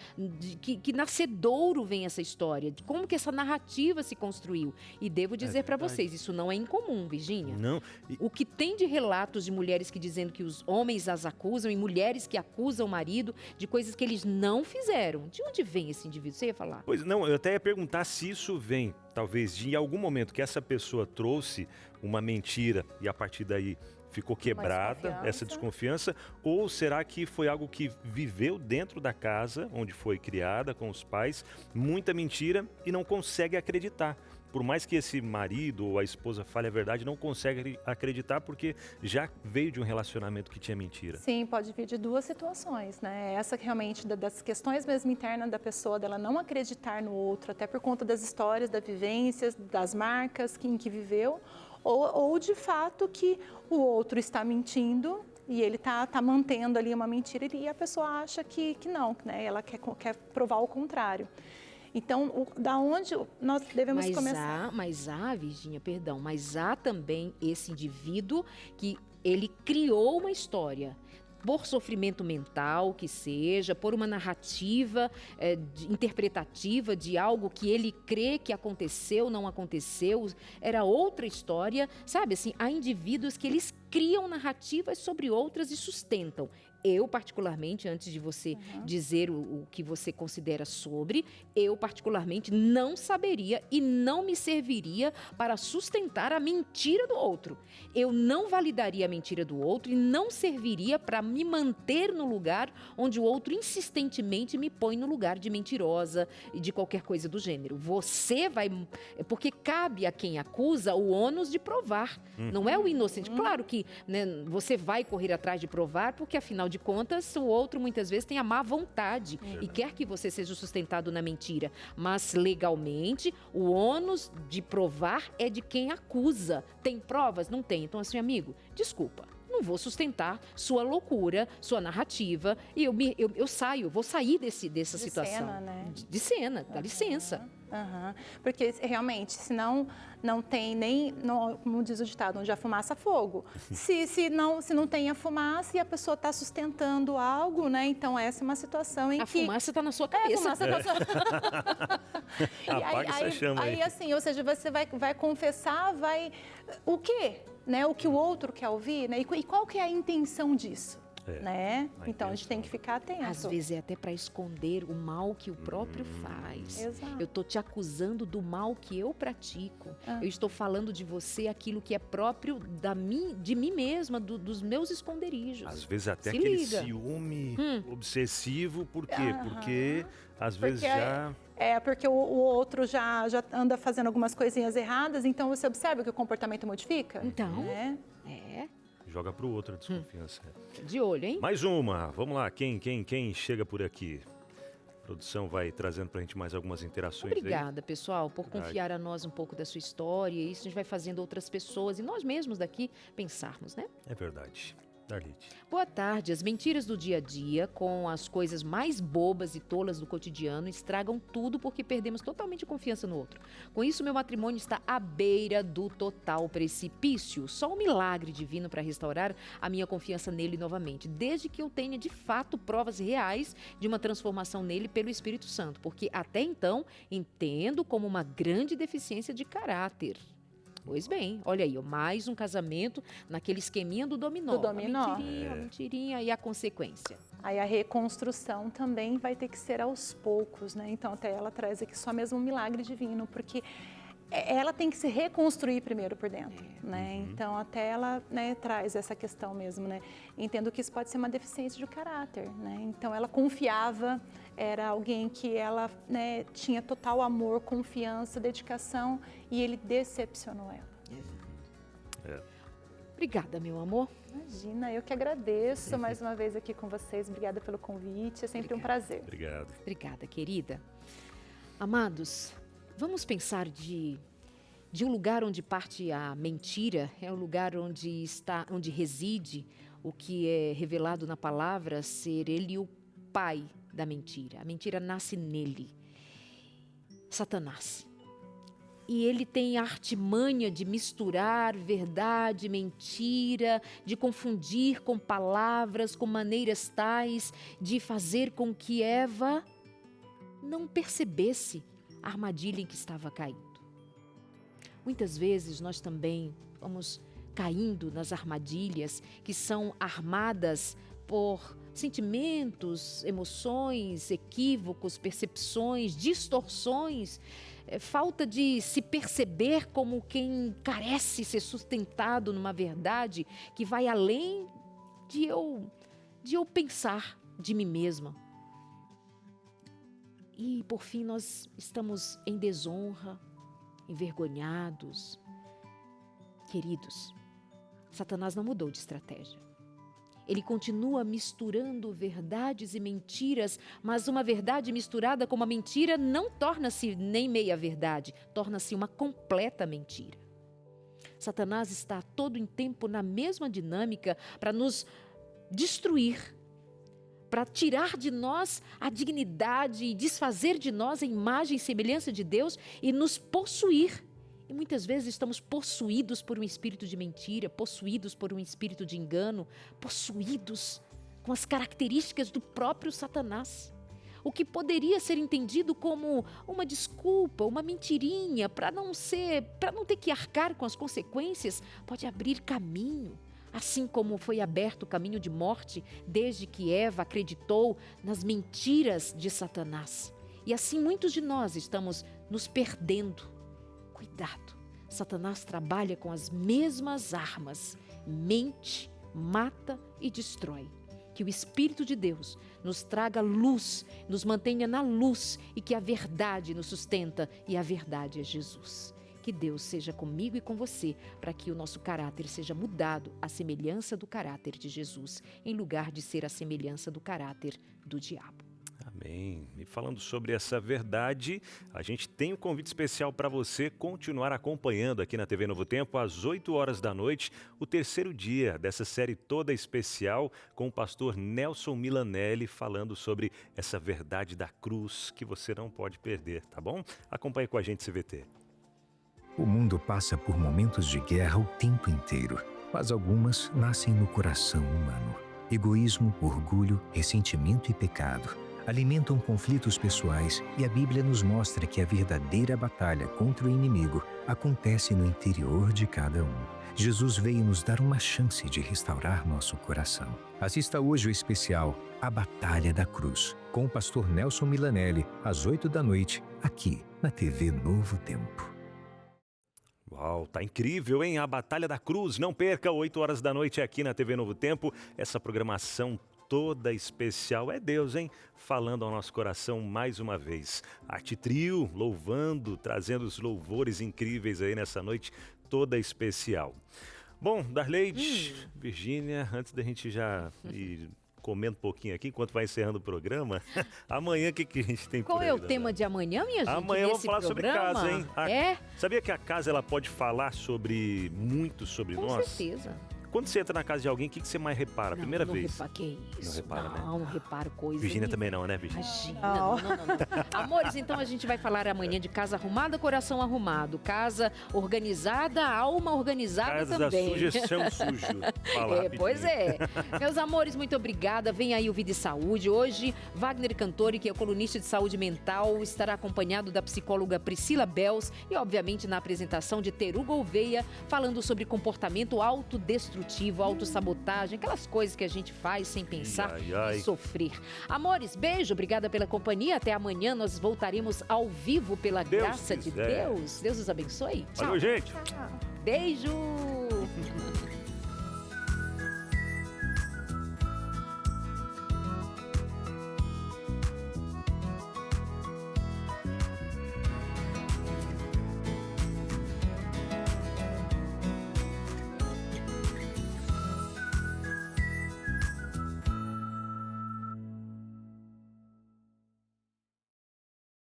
que nascedouro vem essa história, de como que essa narrativa se construiu. E devo dizer para vocês, isso não é incomum, Virgínia. Não. O que tem de relatos de mulheres que dizendo que os homens as acusam e mulheres que acusam o marido de coisas que eles não fizeram. De onde vem esse indivíduo? Você ia falar? Pois não, eu até ia perguntar se isso vem, talvez, de em algum momento que essa pessoa trouxe uma mentira e a partir daí ficou quebrada essa desconfiança, ou será que foi algo que viveu dentro da casa, onde foi criada com os pais, muita mentira e não consegue acreditar? Por mais que esse marido ou a esposa fale a verdade, não consegue acreditar porque já veio de um relacionamento que tinha mentira. Sim, pode vir de duas situações, né? Essa que realmente das questões mesmo internas da pessoa, dela não acreditar no outro, até por conta das histórias, das vivências, das marcas em que viveu, ou de fato que o outro está mentindo e ele está mantendo ali uma mentira e a pessoa acha que não, né? Ela quer provar o contrário. Então, da onde nós devemos começar? Mas Virgínia, perdão, mas há também esse indivíduo que ele criou uma história. Por sofrimento mental que seja, por uma narrativa interpretativa de algo que ele crê que aconteceu, não aconteceu, era outra história, sabe assim, há indivíduos que eles criam narrativas sobre outras e sustentam. Eu, particularmente, antes de você dizer o que você considera sobre, eu, particularmente, não saberia e não me serviria para sustentar a mentira do outro. Eu não validaria a mentira do outro e não serviria para me manter no lugar onde o outro insistentemente me põe no lugar de mentirosa e de qualquer coisa do gênero. Você vai... Porque cabe a quem acusa o ônus de provar, não é o inocente. Claro que que, né, você vai correr atrás de provar, porque afinal de contas o outro muitas vezes tem a má vontade e quer que você seja sustentado na mentira. Mas legalmente o ônus de provar é de quem acusa. Tem provas? Não tem. Então assim, amigo, desculpa. Não vou sustentar sua loucura, sua narrativa, e vou sair dessa situação. Cena, né? De cena, dá licença. Porque realmente, senão não tem nem, como diz o ditado, onde há fumaça, fogo. Se não tem a fumaça e a pessoa está sustentando algo, né? Então essa é uma situação em a que... fumaça está na sua cabeça. A fumaça está na sua... Apaga essa chama aí. Aí assim, ou seja, você vai confessar, o quê? Né? O que o outro quer ouvir, né? E qual que é a intenção disso? Né? Então a gente tem que ficar atento. Às vezes é até para esconder o mal que o próprio faz. Exato. Eu estou te acusando do mal que eu pratico. Eu estou falando de você aquilo que é próprio de mim mesma, dos meus esconderijos. Às vezes até Se aquele liga. ciúme obsessivo, por quê? Porque às vezes já... Porque o outro já anda fazendo algumas coisinhas erradas, então você observa que o comportamento modifica? Então, né? Joga pro outro a desconfiança. De olho, hein? Mais uma, vamos lá, quem chega por aqui? A produção vai trazendo pra gente mais algumas interações aí. Obrigada, pessoal, por confiar a nós um pouco da sua história. Isso a gente vai fazendo outras pessoas e nós mesmos daqui pensarmos, né? É verdade. Darlite. Boa tarde. As mentiras do dia a dia, com as coisas mais bobas e tolas do cotidiano, estragam tudo porque perdemos totalmente a confiança no outro. Com isso, meu matrimônio está à beira do total precipício. Só um milagre divino para restaurar a minha confiança nele novamente, desde que eu tenha de fato provas reais de uma transformação nele pelo Espírito Santo, porque até então entendo como uma grande deficiência de caráter. Pois bem, olha aí, mais um casamento naquele esqueminha do dominó. Do dominó. Uma mentirinha e a consequência. Aí a reconstrução também vai ter que ser aos poucos, né? Então até ela traz aqui só mesmo um milagre divino, porque ela tem que se reconstruir primeiro por dentro, né? Então até ela, né, traz essa questão mesmo, né? Entendo que isso pode ser uma deficiência de caráter, né? Então ela confiava, era alguém que ela, né, tinha total amor, confiança, dedicação, e ele decepcionou ela. Obrigada, meu amor. Imagina, eu que agradeço mais uma vez aqui com vocês. Obrigada pelo convite, é sempre um prazer. Obrigado. Obrigada, querida. Amados, vamos pensar de um lugar onde parte a mentira, é o lugar onde reside o que é revelado na palavra ser ele o pai da mentira. A mentira nasce nele, Satanás. E ele tem a artimanha de misturar verdade, mentira, de confundir com palavras, com maneiras tais de fazer com que Eva não percebesse a armadilha em que estava caindo. Muitas vezes nós também vamos caindo nas armadilhas que são armadas por sentimentos, emoções, equívocos, percepções, distorções, falta de se perceber como quem carece ser sustentado numa verdade que vai além de eu pensar de mim mesma. E, por fim, nós estamos em desonra, envergonhados. Queridos, Satanás não mudou de estratégia. Ele continua misturando verdades e mentiras, mas uma verdade misturada com uma mentira não torna-se nem meia verdade, torna-se uma completa mentira. Satanás está todo em tempo na mesma dinâmica para nos destruir, para tirar de nós a dignidade e desfazer de nós a imagem e semelhança de Deus e nos possuir. E muitas vezes estamos possuídos por um espírito de mentira, possuídos por um espírito de engano, possuídos com as características do próprio Satanás. O que poderia ser entendido como uma desculpa, uma mentirinha, para não ter que arcar com as consequências, pode abrir caminho. Assim como foi aberto o caminho de morte desde que Eva acreditou nas mentiras de Satanás. E assim muitos de nós estamos nos perdendo. Cuidado, Satanás trabalha com as mesmas armas, mente, mata e destrói. Que o Espírito de Deus nos traga luz, nos mantenha na luz e que a verdade nos sustenta e a verdade é Jesus. Que Deus seja comigo e com você, para que o nosso caráter seja mudado à semelhança do caráter de Jesus, em lugar de ser a semelhança do caráter do diabo. Amém. E falando sobre essa verdade, a gente tem um convite especial para você continuar acompanhando aqui na TV Novo Tempo, às 8 horas da noite, o terceiro dia dessa série toda especial com o pastor Nelson Milanelli, falando sobre essa verdade da cruz que você não pode perder, tá bom? Acompanhe com a gente, CVT. O mundo passa por momentos de guerra o tempo inteiro, mas algumas nascem no coração humano. Egoísmo, orgulho, ressentimento e pecado alimentam conflitos pessoais, e a Bíblia nos mostra que a verdadeira batalha contra o inimigo acontece no interior de cada um. Jesus veio nos dar uma chance de restaurar nosso coração. Assista hoje o especial A Batalha da Cruz, com o pastor Nelson Milanelli, às 8 da noite, aqui na TV Novo Tempo. Uau, tá incrível, hein? A Batalha da Cruz. Não perca, 8 horas da noite aqui na TV Novo Tempo. Essa programação toda especial. É Deus, hein? Falando ao nosso coração mais uma vez. Arte Trio, louvando, trazendo os louvores incríveis aí nessa noite toda especial. Bom, Darleide, Virgínia, antes da gente já ir comendo um pouquinho aqui, enquanto vai encerrando o programa, amanhã o que a gente tem por aí? Qual é o tema de amanhã, minha gente? Amanhã vamos falar programa? sobre casa, hein? É? Sabia que a casa ela pode falar muito sobre Com nós? certeza. Quando você entra na casa de alguém, o que você mais repara? Primeira vez? Que isso? Não repara, né? Não reparo coisa. Virgínia também não, né, Virgínia? Imagina, não. Amores, então a gente vai falar amanhã de casa arrumada, coração arrumado. Casa organizada, alma organizada Casa também. da sugestão sujo. Fala Pois é. Meus amores, muito obrigada. Vem aí o Vida e Saúde. Hoje, Wagner Cantori, que é colunista de saúde mental, estará acompanhado da psicóloga Priscila Bels e, obviamente, na apresentação de Teru Gouveia, falando sobre comportamento autodestrutivo, autossabotagem, aquelas coisas que a gente faz sem pensar e sofrer. Amores, beijo, obrigada pela companhia. Até amanhã nós voltaremos ao vivo pela graça de Deus. Deus os abençoe. Tchau. Valeu, gente. Beijo.